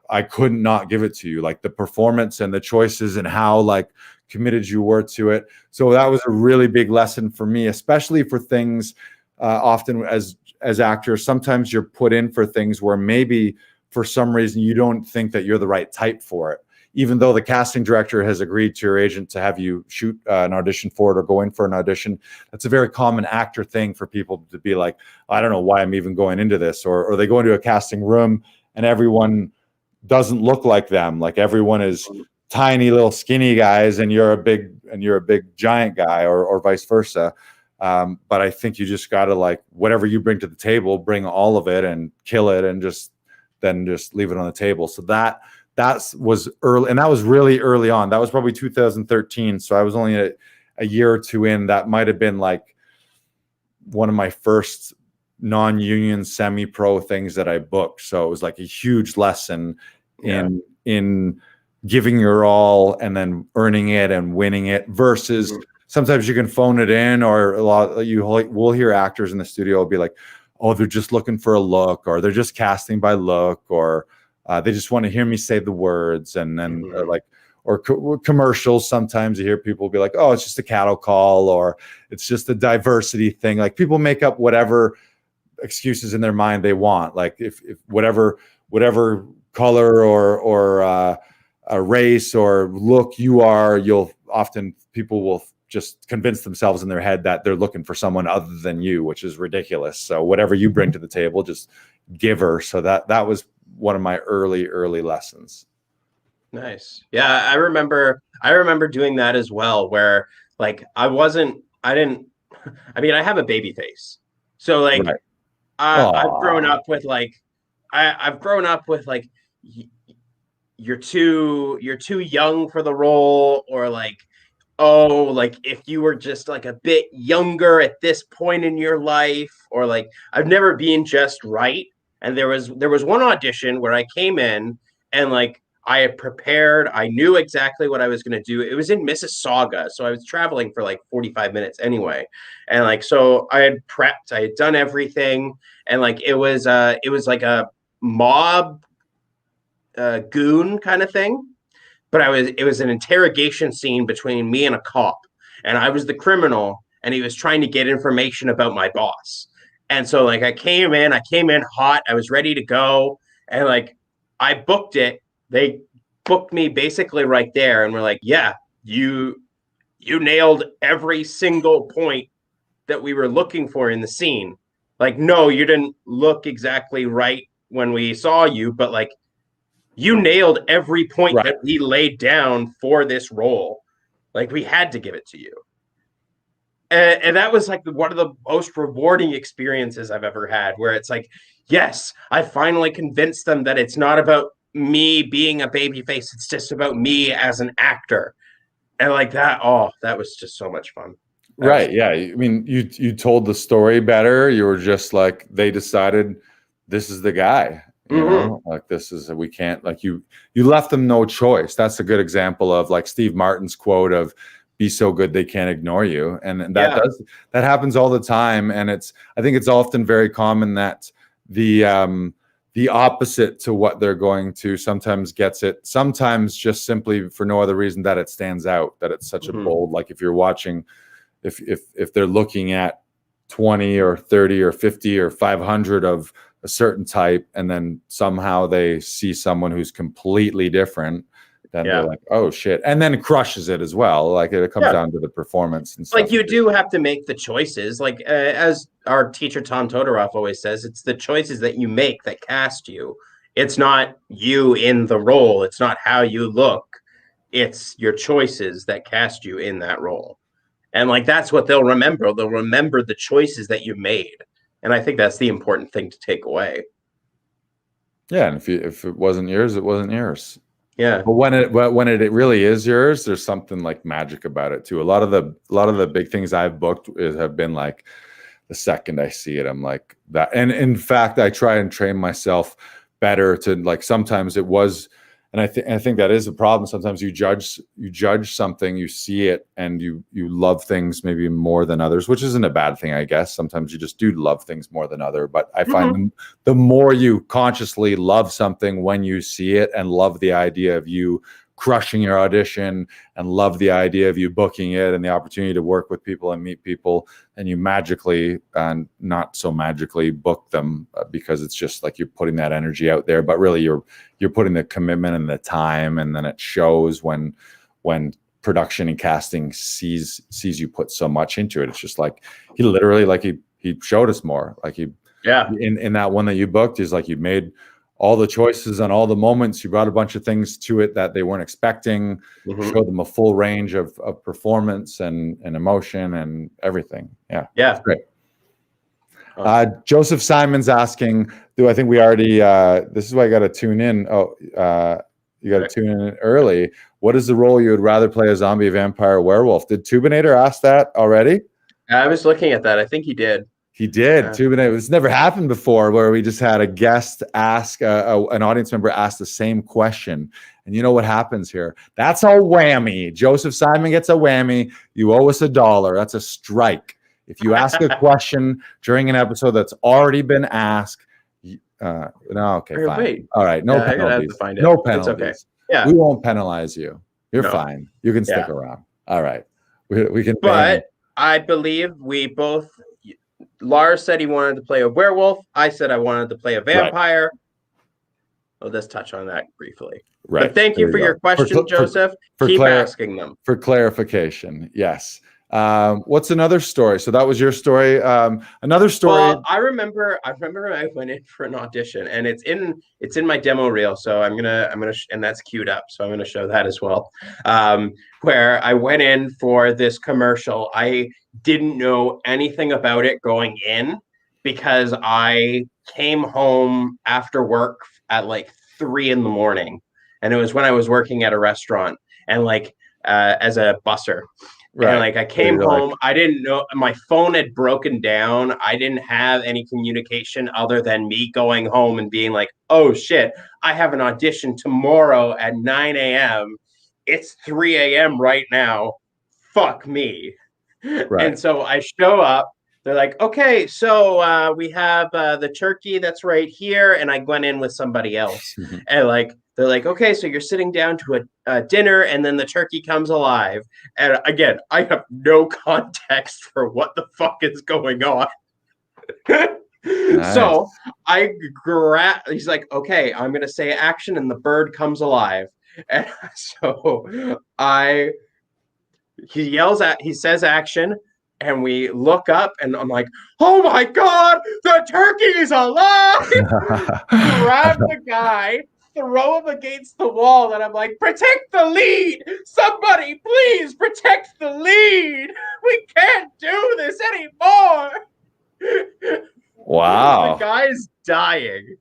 Speaker 1: I couldn't not give it to you, like the performance and the choices and how like committed you were to it. So that was a really big lesson for me, especially for things often as actors. Sometimes you're put in for things where maybe for some reason you don't think that you're the right type for it, even though the casting director has agreed to your agent to have you shoot an audition for it or go in for an audition. That's a very common actor thing for people to be like, I don't know why I'm even going into this, or they go into a casting room and everyone doesn't look like them. Like everyone is tiny little skinny guys and you're a big giant guy, or vice versa. But I think you just got to, like, whatever you bring to the table, bring all of it and kill it, and just leave it on the table. So that was early, and that was really early on. That was probably 2013. So I was only a year or two in. That might've been like one of my first non-union semi-pro things that I booked. So it was like a huge lesson in giving your all and then earning it and winning it, versus sometimes you can phone it in, or we'll hear actors in the studio will be like, oh, they're just looking for a look, or they're just casting by look, or they just want to hear me say the words. And then commercials, sometimes you hear people be like, oh, it's just a cattle call, or it's just a diversity thing. Like people make up whatever excuses in their mind they want. Like if whatever color or a race or look you are, people will just convince themselves in their head that they're looking for someone other than you, which is ridiculous. So whatever you bring to the table, just give her. So that was one of my early lessons.
Speaker 2: Nice. Yeah, I remember doing that as well, where like I have a baby face. So like
Speaker 1: Right.
Speaker 2: I've grown up with like you're too young for the role, or like, oh, like if you were just like a bit younger at this point in your life, or like I've never been just right. And there was one audition where I came in and like I had prepared, I knew exactly what I was going to do. It was in Mississauga, so I was traveling for like 45 minutes anyway. And like, so I had prepped, I had done everything, and like it was like a mob goon kind of thing. But it was an interrogation scene between me and a cop, and I was the criminal, and he was trying to get information about my boss. And so like I came in hot, I was ready to go, and like I booked it. They booked me basically right there, and we're like, yeah, you nailed every single point that we were looking for in the scene. Like, no, you didn't look exactly right when we saw you, but like you nailed every point that we laid down for this role. Like we had to give it to you. And that was like one of the most rewarding experiences I've ever had, where it's like, yes, I finally convinced them that it's not about me being a babyface. It's just about me as an actor. And like that, that was just so much fun.
Speaker 1: Right. Yeah. I mean, you told the story better. You were just like, they decided this is the guy, like this is, we can't, like you left them no choice. That's a good example of like Steve Martin's quote of be so good they can't ignore you. And that happens all the time. And I think it's often very common that the opposite to what they're going to sometimes gets it, sometimes just simply for no other reason that it stands out, that it's such a bold, like if you're watching, if they're looking at 20 or 30 or 50 or 500 of a certain type, and then somehow they see someone who's completely different, then they're like, oh shit, and then it crushes it as well. Like it comes down to the performance and stuff.
Speaker 2: Like you do have to make the choices. Like as our teacher Tom Todorov always says, it's the choices that you make that cast you. It's not you in the role. It's not how you look. It's your choices that cast you in that role. And like that's what they'll remember. They'll remember the choices that you made. And I think that's the important thing to take away.
Speaker 1: Yeah, and if it wasn't yours, it wasn't yours.
Speaker 2: Yeah.
Speaker 1: But when it really is yours, there's something like magic about it too. A lot of the big things I've booked have been like the second I see it, I'm like that. And in fact, I try and train myself better to like sometimes it was. And I think that is a problem. Sometimes you judge something, you see it, and you love things maybe more than others, which isn't a bad thing, I guess. Sometimes you just do love things more than other. But I find the more you consciously love something when you see it, and love the idea of you crushing your audition, and love the idea of you booking it and the opportunity to work with people and meet people, and you magically and not so magically book them because it's just like you're putting that energy out there, but really you're putting the commitment and the time, and then it shows when production and casting sees you put so much into it. It's just like he literally, like he showed us more, like in that one that you booked, is like you made all the choices and all the moments, you brought a bunch of things to it that they weren't expecting, showed them a full range of performance and emotion and everything. Yeah. Great. Joseph Simon's asking, I think we already, this is why I got to tune in. You got to tune in early. What is the role you would rather play, a zombie, vampire, or werewolf? Did Tubinator ask that already?
Speaker 2: I was looking at that. I think he did.
Speaker 1: He did. Tubinator. It's never happened before where we just had a guest ask, an audience member ask the same question. And you know what happens here? That's a whammy. Joseph Simon gets a whammy. You owe us $1. That's a strike. If you ask a question during an episode that's already been asked, no, okay, fine.
Speaker 2: Wait.
Speaker 1: All right, no penalties. No penalties. It's okay. Yeah, we won't penalize you. You're fine. You can stick around. All right, we can.
Speaker 2: But I believe we both. Lars said he wanted to play a werewolf. I said I wanted to play a vampire. Right. Well, let's touch on that briefly. Right. But thank you for your question, Joseph. Keep asking them.
Speaker 1: For clarification, yes. What's another story? So that was your story. Another story.
Speaker 2: Well, I remember I went in for an audition, and it's in my demo reel. So I'm gonna and that's queued up. So I'm gonna show that as well. Where I went in for this commercial. I didn't know anything about it going in because I came home after work at like 3 a.m, and it was when I was working at a restaurant and like as a busser. Right. And like I came home, I didn't know, my phone had broken down. I didn't have any communication other than me going home and being like, oh shit, I have an audition tomorrow at 9 a.m. It's 3 a.m. right now. Fuck me. Right. And so I show up. They're like, okay, so we have the turkey that's right here. And I went in with somebody else. And like, they're like, okay, so you're sitting down to a dinner and then the turkey comes alive. And again, I have no context for what the fuck is going on. Nice. So he's like, okay, I'm going to say action and the bird comes alive. And so he says action. And we look up and I'm like, oh my God, the turkey is alive. Grab the guy, throw him against the wall. And I'm like, protect the lead. Somebody, please protect the lead. We can't do this anymore.
Speaker 1: Wow.
Speaker 2: The guy's dying.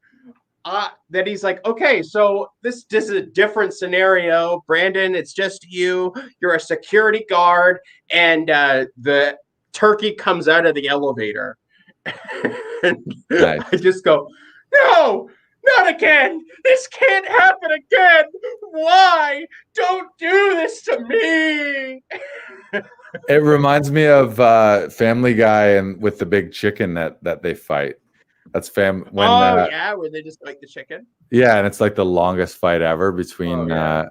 Speaker 2: that he's like, okay, so this is a different scenario. Brandon, it's just you. You're a security guard, and the turkey comes out of the elevator. And
Speaker 1: Nice.
Speaker 2: I just go, no, not again. This can't happen again. Why? Don't do this to me.
Speaker 1: It reminds me of Family Guy and with the big chicken that they fight. That's when
Speaker 2: yeah, where they just fight the chicken.
Speaker 1: Yeah, and it's like the longest fight ever between
Speaker 2: Homer,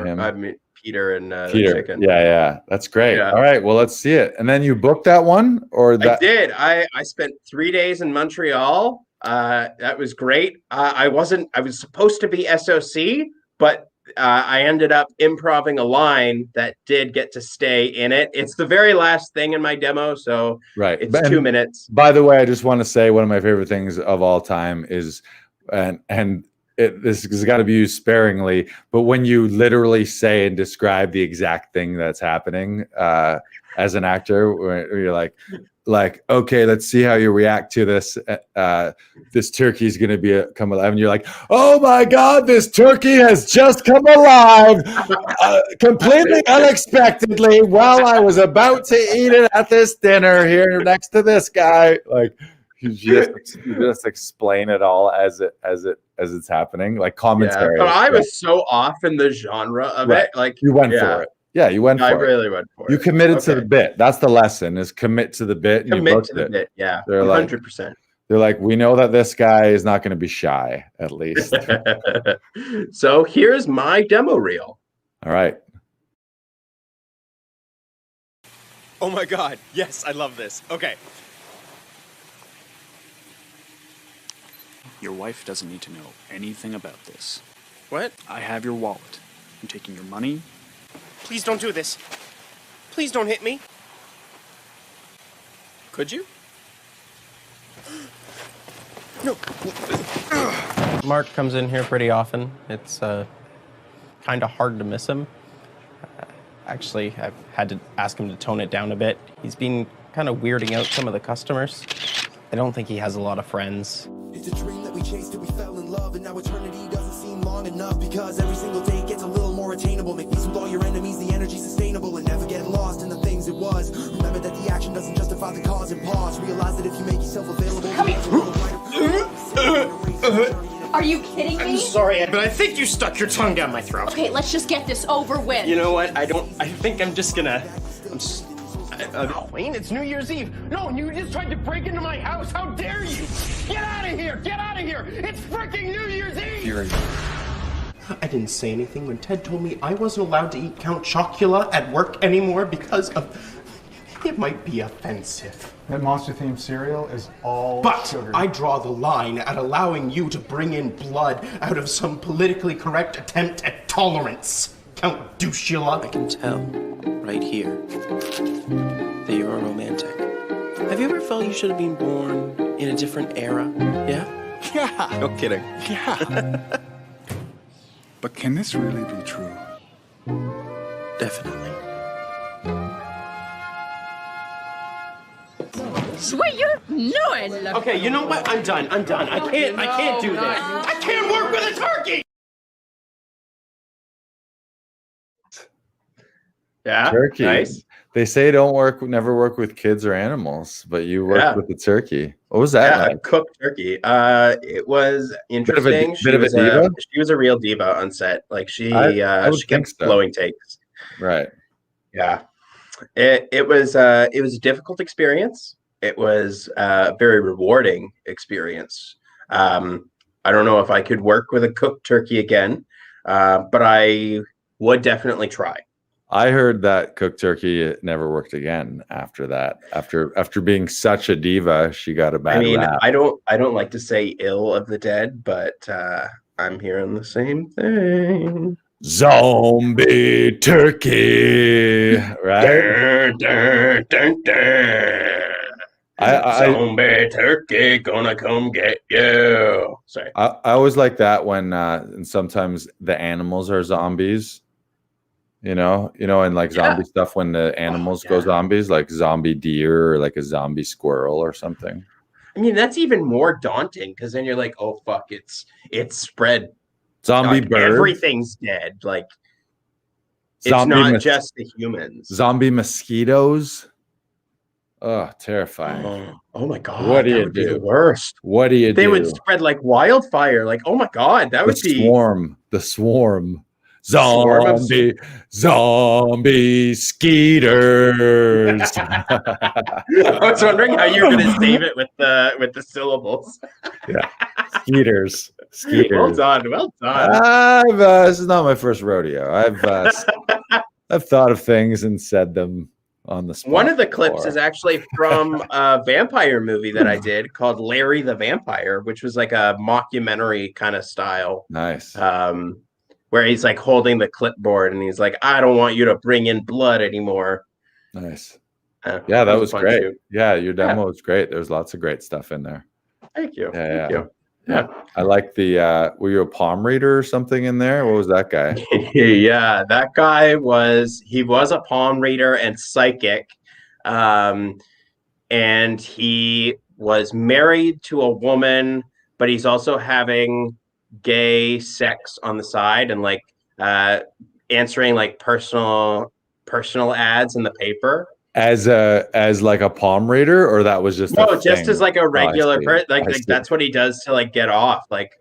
Speaker 1: him.
Speaker 2: I mean, Peter and
Speaker 1: Peter.
Speaker 2: the chicken.
Speaker 1: Yeah, that's great.
Speaker 2: Yeah.
Speaker 1: All right, well, let's see it. And then you booked that one, or that?
Speaker 2: I did. I spent 3 days in Montreal. That was great. I was supposed to be SOC, but I ended up improving a line that did get to stay in it. It's the very last thing in my demo, so it's 2 minutes.
Speaker 1: By the way, I just want to say one of my favorite things of all time is, this has got to be used sparingly, but when you literally say and describe the exact thing that's happening as an actor, where you're like, okay, let's see how you react to this. This turkey is going to come alive, and you're like, oh my God, this turkey has just come alive, completely unexpectedly, while I was about to eat it at this dinner here next to this guy. Like, you just explain it all as it's happening, like commentary.
Speaker 2: Yeah, but I was so off in the genre of it. Like,
Speaker 1: you went for it. Yeah, you went for it.
Speaker 2: I really went for it.
Speaker 1: You committed to the bit. That's the lesson: is commit to the bit. And
Speaker 2: commit to the bit. Yeah, 100%.
Speaker 1: They're like, we know that this guy is not going to be shy, at least.
Speaker 2: So here's my demo reel.
Speaker 1: All right.
Speaker 3: Oh my God! Yes, I love this. Okay.
Speaker 4: Your wife doesn't need to know anything about this.
Speaker 3: What?
Speaker 4: I have your wallet. I'm taking your money.
Speaker 3: Please don't do this. Please don't hit me. Could you? No.
Speaker 5: Mark comes in here pretty often. It's kind of hard to miss him. Actually, I've had to ask him to tone it down a bit. He's been kind of weirding out some of the customers. I don't think he has a lot of friends.
Speaker 6: It's a dream that we chased till we fell in love, and now eternity doesn't seem long enough, because every single day gets a little more attainable. Make peace with all your enemies, the energy sustainable, and never get lost in the things it was. Remember that the action doesn't justify the cause, and pause. Realize that if you make yourself available,
Speaker 7: Come here. Are you kidding me?
Speaker 3: I'm sorry, but I think you stuck your tongue down my throat.
Speaker 7: Okay, let's just get this over with.
Speaker 3: You know what? I think I'm just gonna. Wayne, it's New Year's Eve. No, you just tried to break into my house. How dare you? Get out of here! Get out of here! It's freaking New Year's Eve!
Speaker 2: I didn't say anything when Ted told me I wasn't allowed to eat Count Chocula at work anymore because of... It might be offensive.
Speaker 8: That monster-themed cereal is all
Speaker 2: But
Speaker 8: sugar.
Speaker 2: I draw the line at allowing you to bring in blood out of some politically correct attempt at tolerance. Count Dushula.
Speaker 9: I can tell right here that you're a romantic. Have you ever felt you should have been born in a different era? Yeah?
Speaker 3: Yeah.
Speaker 9: No kidding.
Speaker 8: Yeah. But can this really be true?
Speaker 9: Definitely.
Speaker 7: Sweet, you know I love
Speaker 2: Okay, you know what? I'm done. I can't do this. I can't work with a turkey! Yeah,
Speaker 1: Turkey.
Speaker 2: nice.
Speaker 1: They say never work with kids or animals, but you worked with the turkey. What was that like?
Speaker 2: I cooked turkey. It was interesting.
Speaker 1: Bit of a diva?
Speaker 2: She was a real diva on set. Like she kept blowing takes.
Speaker 1: Right.
Speaker 2: Yeah. It was a difficult experience. It was a very rewarding experience. I don't know if I could work with a cooked turkey again, but I would definitely try.
Speaker 1: I heard that cooked turkey never worked again after that. After being such a diva, she got a bad rap.
Speaker 2: I don't like to say ill of the dead, but I'm hearing the same thing.
Speaker 1: Zombie turkey, right?
Speaker 2: Dun, dun, dun. Zombie turkey gonna come get you. Sorry.
Speaker 1: I always like that when and sometimes the animals are zombies. You know, and like zombie stuff when the animals go zombies, like zombie deer or like a zombie squirrel or something.
Speaker 2: I mean, that's even more daunting because then you're like, oh fuck, it's spread.
Speaker 1: Zombie
Speaker 2: Like,
Speaker 1: birds.
Speaker 2: everything's dead. Like it's
Speaker 1: Zombie
Speaker 2: not
Speaker 1: mos-
Speaker 2: just the humans.
Speaker 1: Zombie mosquitoes. Oh, terrifying.
Speaker 2: Oh my god,
Speaker 1: What do
Speaker 2: that
Speaker 1: you
Speaker 2: would be the
Speaker 1: do?
Speaker 2: worst.
Speaker 1: What do you
Speaker 2: They
Speaker 1: do?
Speaker 2: would spread like wildfire. Like, oh my god, that
Speaker 1: The
Speaker 2: would be
Speaker 1: swarm. The swarm.
Speaker 2: swarm of-
Speaker 1: Zombie skeeters.
Speaker 2: I was wondering how you were gonna save it with the syllables.
Speaker 1: Yeah. Skeeters. Skeeters.
Speaker 2: Well done. Well done.
Speaker 1: This is not my first rodeo. I've thought of things and said them on the spot.
Speaker 2: One of the clips
Speaker 1: before.
Speaker 2: is actually from a vampire movie that I did called Larry the Vampire, which was like a mockumentary kind of style.
Speaker 1: Nice.
Speaker 2: Where he's like holding the clipboard and he's like, I don't want you to bring in blood anymore.
Speaker 1: Nice. Yeah, that was
Speaker 2: fun
Speaker 1: great.
Speaker 2: too.
Speaker 1: Yeah, your demo was great. There's lots of great stuff in there.
Speaker 2: Thank you.
Speaker 1: Yeah,
Speaker 2: Thank you.
Speaker 1: Yeah. I like the were you a palm reader or something in there? What was that guy?
Speaker 2: Yeah, that guy was a palm reader and psychic. And he was married to a woman, but he's also having gay sex on the side and like answering like personal ads in the paper.
Speaker 1: As like a palm reader, or that was just
Speaker 2: No, just as like a regular
Speaker 1: see.
Speaker 2: person.
Speaker 1: I
Speaker 2: Like
Speaker 1: see.
Speaker 2: that's what he does to like get off. Like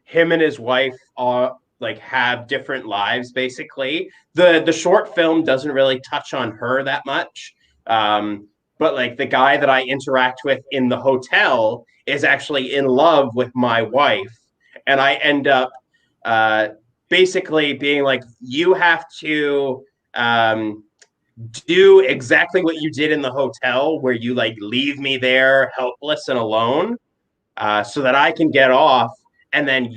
Speaker 2: him and his wife are like have different lives basically. The short film doesn't really touch on her that much. But like the guy that I interact with in the hotel is actually in love with my wife. And I end up basically being like, you have to do exactly what you did in the hotel where you like leave me there helpless and alone so that I can get off. And then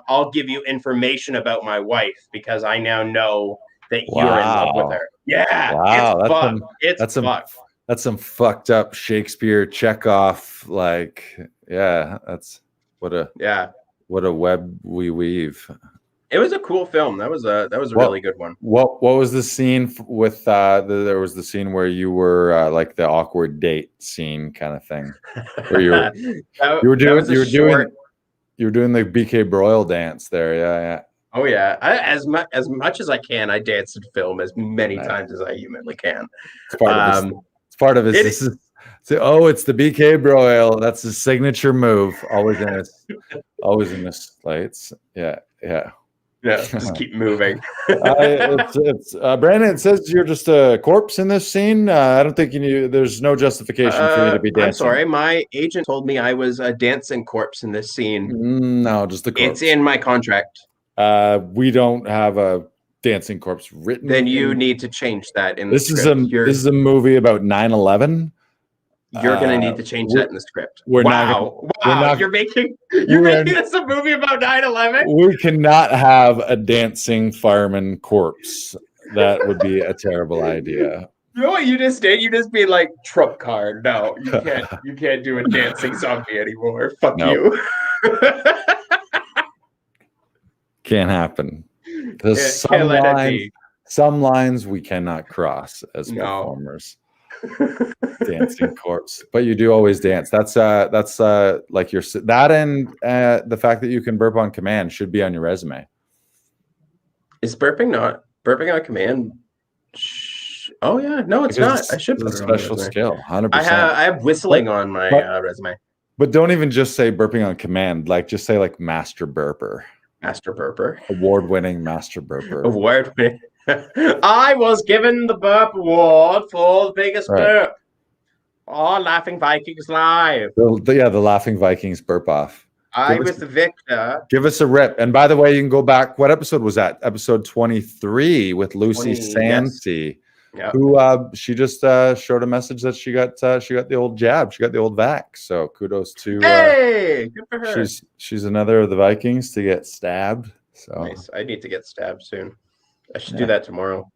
Speaker 2: I'll give you information about my wife because I now know that you're in love with her. Yeah.
Speaker 1: Wow,
Speaker 2: It's fucked.
Speaker 1: that's some fucked up Shakespeare Chekhov, like, yeah, that's what a web we weave.
Speaker 2: It was a cool film. That was a really good one.
Speaker 1: What was the scene with there was the scene where you were like the awkward date scene kind of thing where you were doing the BK Broil dance there. Yeah.
Speaker 2: Oh yeah. As much as I can, I dance in film as many times as I humanly can.
Speaker 1: It's part of his it's the BK Broil. That's his signature move. Always in his lights. Yeah.
Speaker 2: Yeah, just keep moving.
Speaker 1: It's Brandon. It says you're just a corpse in this scene. I don't think there's no justification for you to be dancing.
Speaker 2: I'm sorry, my agent told me I was a dancing corpse in this scene.
Speaker 1: No, just a corpse.
Speaker 2: It's in my contract.
Speaker 1: We don't have a dancing corpse written.
Speaker 2: Then you need to change that in
Speaker 1: this
Speaker 2: the script.
Speaker 1: This is a movie about 9/11.
Speaker 2: You're gonna need to change that in the script. You're making this a movie about 9/11?
Speaker 1: We cannot have a dancing fireman corpse. That would be a terrible idea.
Speaker 2: You know what you just did? You just be like trump card. No, you can't. You can't do a dancing zombie anymore. Fuck you.
Speaker 1: Can't happen. There's some lines we cannot cross as performers. Dancing corpse, but you do always dance. That's like your that and the fact that you can burp on command should be on your resume.
Speaker 2: Is burping on command? Oh yeah, no, it's not. I should put
Speaker 1: a special skill. 100%.
Speaker 2: I have whistling on my resume.
Speaker 1: But don't even just say burping on command. Like just say like master burper.
Speaker 2: Master burper.
Speaker 1: Award-winning master burper.
Speaker 2: Award-winning. I was given the burp award for the biggest burp. Oh, Laughing Vikings Live.
Speaker 1: The Laughing Vikings burp off.
Speaker 2: I was the victor.
Speaker 1: Give us a rip. And by the way, you can go back. What episode was that? Episode 23 with Lucy Sancy.
Speaker 2: Yes.
Speaker 1: Who she just showed a message that she got the old jab. She got the old vax. So kudos to
Speaker 2: hey, good for her.
Speaker 1: She's another of the Vikings to get stabbed. So
Speaker 2: nice. I need to get stabbed soon. I should do that tomorrow.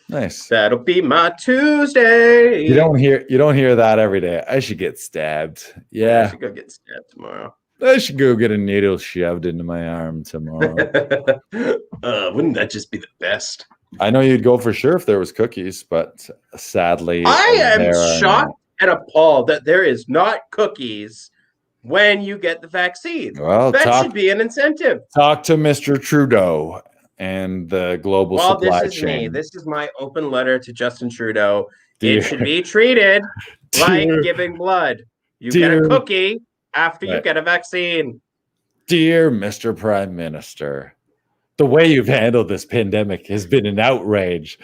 Speaker 1: Nice.
Speaker 2: That'll be my Tuesday.
Speaker 1: You don't hear that every day. I should get stabbed. Yeah.
Speaker 2: I should go get stabbed tomorrow.
Speaker 1: I should go get a needle shoved into my arm tomorrow.
Speaker 2: Wouldn't that just be the best?
Speaker 1: I know you'd go for sure if there was cookies, but sadly,
Speaker 2: I am shocked and appalled that there is not cookies when you get the vaccine.
Speaker 1: Well,
Speaker 2: that should be an incentive.
Speaker 1: Talk to Mr. Trudeau and the global supply
Speaker 2: this is
Speaker 1: chain.
Speaker 2: This is my open letter to Justin Trudeau.
Speaker 1: Dear,
Speaker 2: it should be treated like giving blood. You get a cookie after you get a vaccine.
Speaker 1: Dear Mr. Prime Minister, the way you've handled this pandemic has been an outrage,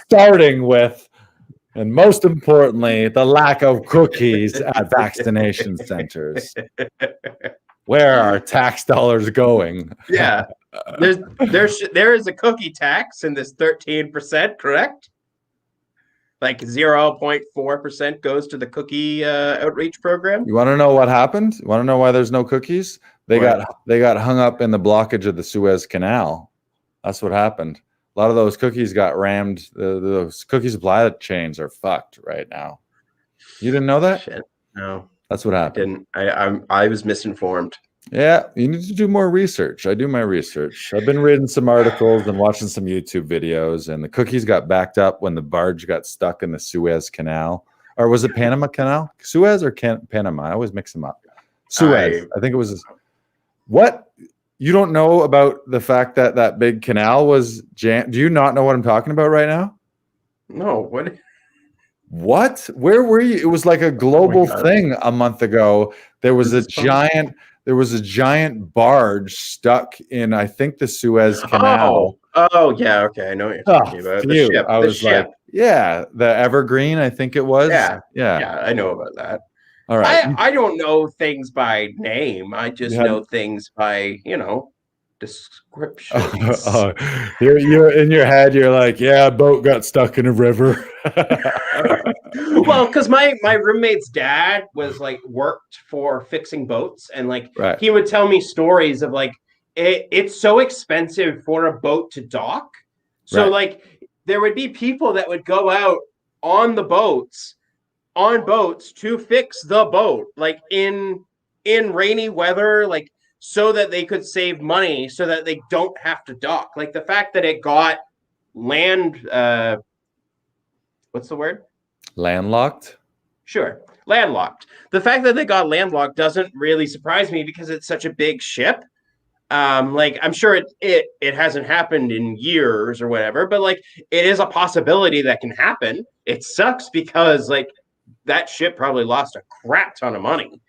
Speaker 1: starting with, and most importantly, the lack of cookies at vaccination centers. Where are tax dollars going?
Speaker 2: Yeah, there is a cookie tax in this 13%, correct? Like 0.4% goes to the cookie outreach program.
Speaker 1: You want to know what happened? You want to know why there's no cookies? They got hung up in the blockage of the Suez Canal. That's what happened. A lot of those cookies got rammed. Those cookie supply chains are fucked right now. You didn't know that?
Speaker 2: Shit. No,
Speaker 1: that's what happened.
Speaker 2: I was misinformed.
Speaker 1: Yeah, you need to do more research. I do my research. I've been reading some articles and watching some YouTube videos, and the cookies got backed up when the barge got stuck in the Suez Canal. Or was it Panama Canal? Suez or Panama? I always mix them up. Suez. I think it was. What? You don't know about the fact that that big canal was jammed? Do you not know what I'm talking about right now?
Speaker 2: No. What?
Speaker 1: What? Where were you? It was like a global thing a month ago. There was a giant barge stuck in, I think, the Suez Canal.
Speaker 2: Oh yeah, okay. I know what you're talking about. The ship.
Speaker 1: I was like, yeah, the Evergreen, I think it was.
Speaker 2: Yeah, I know about that.
Speaker 1: All right.
Speaker 2: I don't know things by name. I just know things by, descriptions.
Speaker 1: You're in your head, you're like, yeah, a boat got stuck in a river.
Speaker 2: Well, because my roommate's dad was worked for fixing boats, and he would tell me stories of it's so expensive for a boat to dock. So there would be people that would go out on boats to fix the boat, in rainy weather, so that they could save money, so that they don't have to dock. The fact that it got what's the word?
Speaker 1: Landlocked?
Speaker 2: Sure. Landlocked. The fact that they got landlocked doesn't really surprise me because it's such a big ship. I'm sure it hasn't happened in years or whatever, but it is a possibility that can happen. It sucks because that ship probably lost a crap ton of money.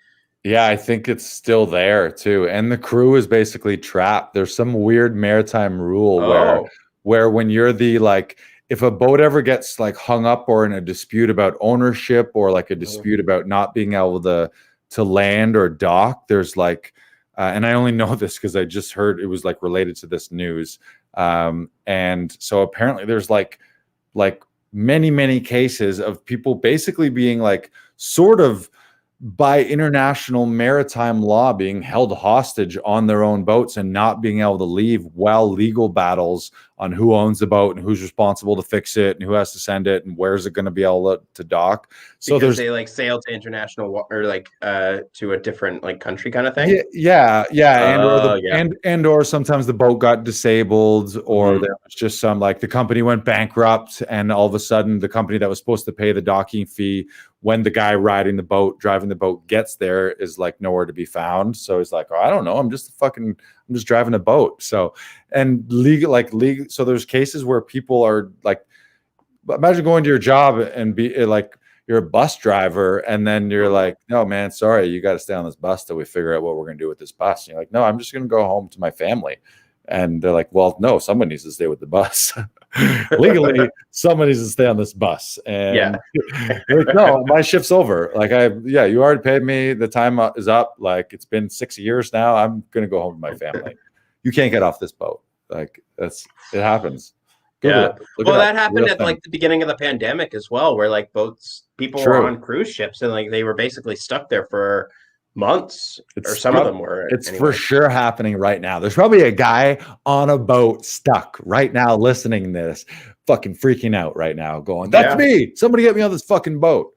Speaker 1: Yeah, I think it's still there too. And the crew is basically trapped. There's some weird maritime rule where when you're if a boat ever gets hung up or in a dispute about ownership or a dispute about not being able to land or dock, there's and I only know this because I just heard it was related to this news. And so apparently there's many cases of people basically being sort of by international maritime law being held hostage on their own boats and not being able to leave while legal battles on who owns the boat and who's responsible to fix it and who has to send it and where's it going to be able to dock. So
Speaker 2: because they sail to international or to a different country kind of thing.
Speaker 1: Yeah. And or sometimes the boat got disabled or there was just some the company went bankrupt and all of a sudden the company that was supposed to pay the docking fee when the guy driving the boat gets there is nowhere to be found. So he's like, oh, I don't know. I'm just driving a boat. So, and legal. So there's cases where people are imagine going to your job and be you're a bus driver. And then you're no, man, sorry. You got to stay on this bus till we figure out what we're going to do with this bus. And you're like, no, I'm just going to go home to my family. And they're like, well, no, someone needs to stay with the bus. Legally, someone needs to stay on this bus. And no, my shift's over. You already paid me. The time is up. It's been 6 years now. I'm going to go home to my family. You can't get off this boat. It happens.
Speaker 2: Well, that happened at the beginning of the pandemic as well, where people were on cruise ships and they were basically stuck there for months, or some of them were.
Speaker 1: It's for sure happening right now. There's probably a guy on a boat stuck right now listening to this, fucking freaking out right now, going, that's me. Somebody get me on this fucking boat.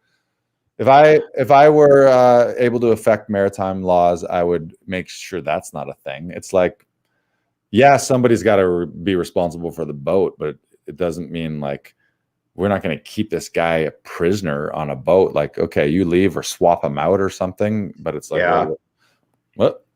Speaker 1: If I were able to affect maritime laws, I would make sure that's not a thing. It's somebody's got to be responsible for the boat, but it doesn't mean we're not going to keep this guy a prisoner on a boat. Like, okay, you leave or swap him out or something. But it's like, what?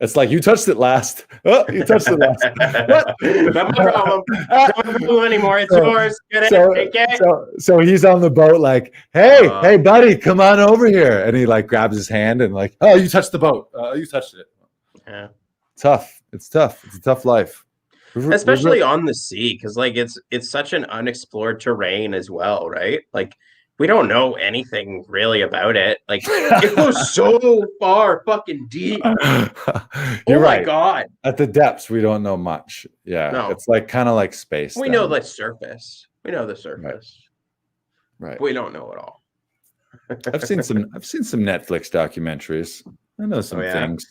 Speaker 1: It's like, you touched it last. Oh, you touched it last. What?
Speaker 2: Not my problem. Not my problem anymore. It's yours. Get it. Take it.
Speaker 1: So he's on the boat like, hey, buddy, come on over here. And he like grabs his hand and like, oh, you touched the boat. You touched it.
Speaker 2: Yeah.
Speaker 1: Tough. It's tough. It's a tough life.
Speaker 2: Especially on the sea, because like it's such an unexplored terrain as well, right? Like we don't know anything really about it. Like it goes so far fucking deep.
Speaker 1: You're right.
Speaker 2: My God.
Speaker 1: At the depths, we don't know much. Yeah.
Speaker 2: No.
Speaker 1: It's like kind of like space.
Speaker 2: We know the surface. We know the surface.
Speaker 1: Right.
Speaker 2: But we don't know it all.
Speaker 1: I've seen some Netflix documentaries. I know some things.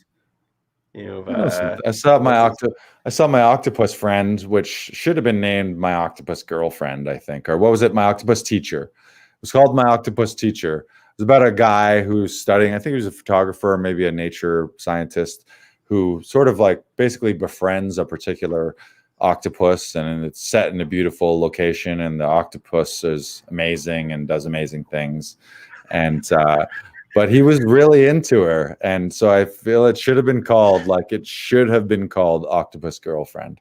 Speaker 1: I saw my octopus friend, which should have been named My Octopus Girlfriend, I think, or what was it? My Octopus Teacher. It was called My Octopus Teacher. It was about a guy who's studying. I think he was a photographer, maybe a nature scientist, who sort of like basically befriends a particular octopus, and it's set in a beautiful location, and the octopus is amazing and does amazing things, and but he was really into her, and so I feel it should have been called Octopus Girlfriend,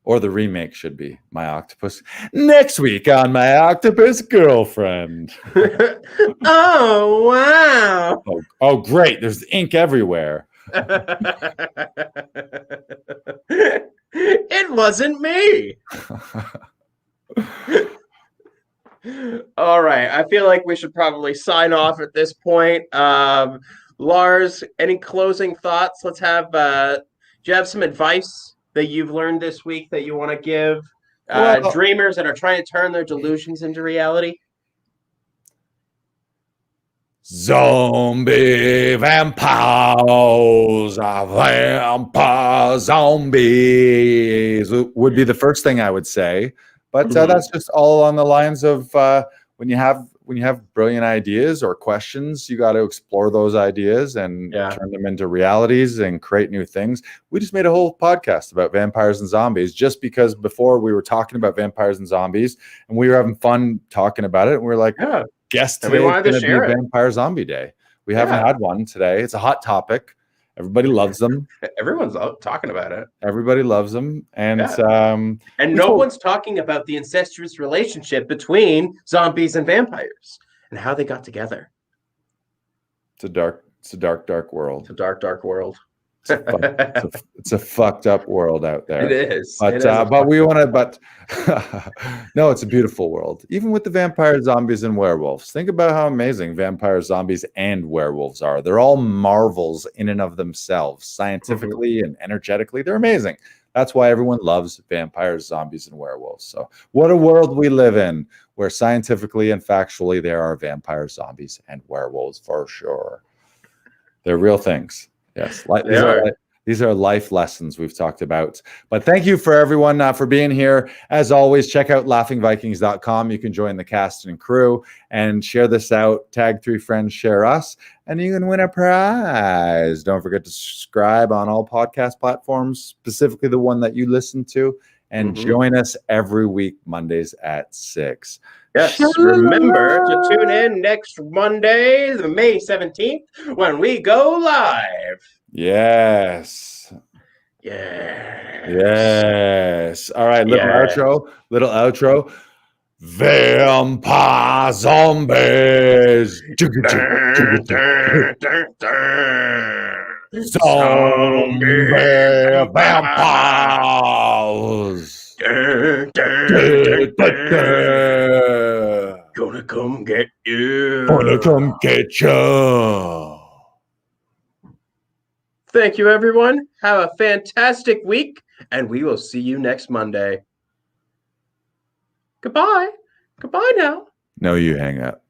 Speaker 1: or the remake should be My Octopus. Next week on My Octopus Girlfriend.
Speaker 2: Oh wow!
Speaker 1: Oh great! There's ink everywhere.
Speaker 2: It wasn't me. All right. I feel like we should probably sign off at this point. Lars, any closing thoughts? Let's have, do you have some advice that you've learned this week that you want to give dreamers that are trying to turn their delusions into reality?
Speaker 1: Zombie vampires, vampire zombies would be the first thing I would say. But that's just all on the lines of when you have brilliant ideas or questions, you got to explore those ideas and turn them into realities and create new things. We just made a whole podcast about vampires and zombies just because before we were talking about vampires and zombies and we were having fun talking about it. And we were like, guess today is going to be Vampire Zombie Day. We haven't had one today. It's a hot topic. Everybody loves them.
Speaker 2: Everyone's out talking about it.
Speaker 1: Everybody loves them, and
Speaker 2: no one's talking about the incestuous relationship between zombies and vampires and how they got together.
Speaker 1: It's a dark world.
Speaker 2: It's a dark world.
Speaker 1: It's a fucked up world out there.
Speaker 2: It is.
Speaker 1: But we want to. But no, it's a beautiful world. Even with the vampires, zombies, and werewolves. Think about how amazing vampires, zombies, and werewolves are. They're all marvels in and of themselves, scientifically and energetically. They're amazing. That's why everyone loves vampires, zombies, and werewolves. So, what a world we live in, where scientifically and factually there are vampires, zombies, and werewolves for sure. They're real things. Yes, these are life lessons we've talked about. But thank you for everyone for being here. As always, check out laughingvikings.com. You can join the cast and crew and share this out. Tag 3 friends, share us, and you can win a prize. Don't forget to subscribe on all podcast platforms, specifically the one that you listen to, and join us every week, Mondays at 6.
Speaker 2: Yes, remember to tune in next Monday, the May 17th, when we go live.
Speaker 1: Yes. All right, little outro. Vampire zombies. Zombie vampires.
Speaker 2: Gonna come get you. Thank you, everyone. Have a fantastic week, and we will see you next Monday. Goodbye. Goodbye now.
Speaker 1: No, you hang up.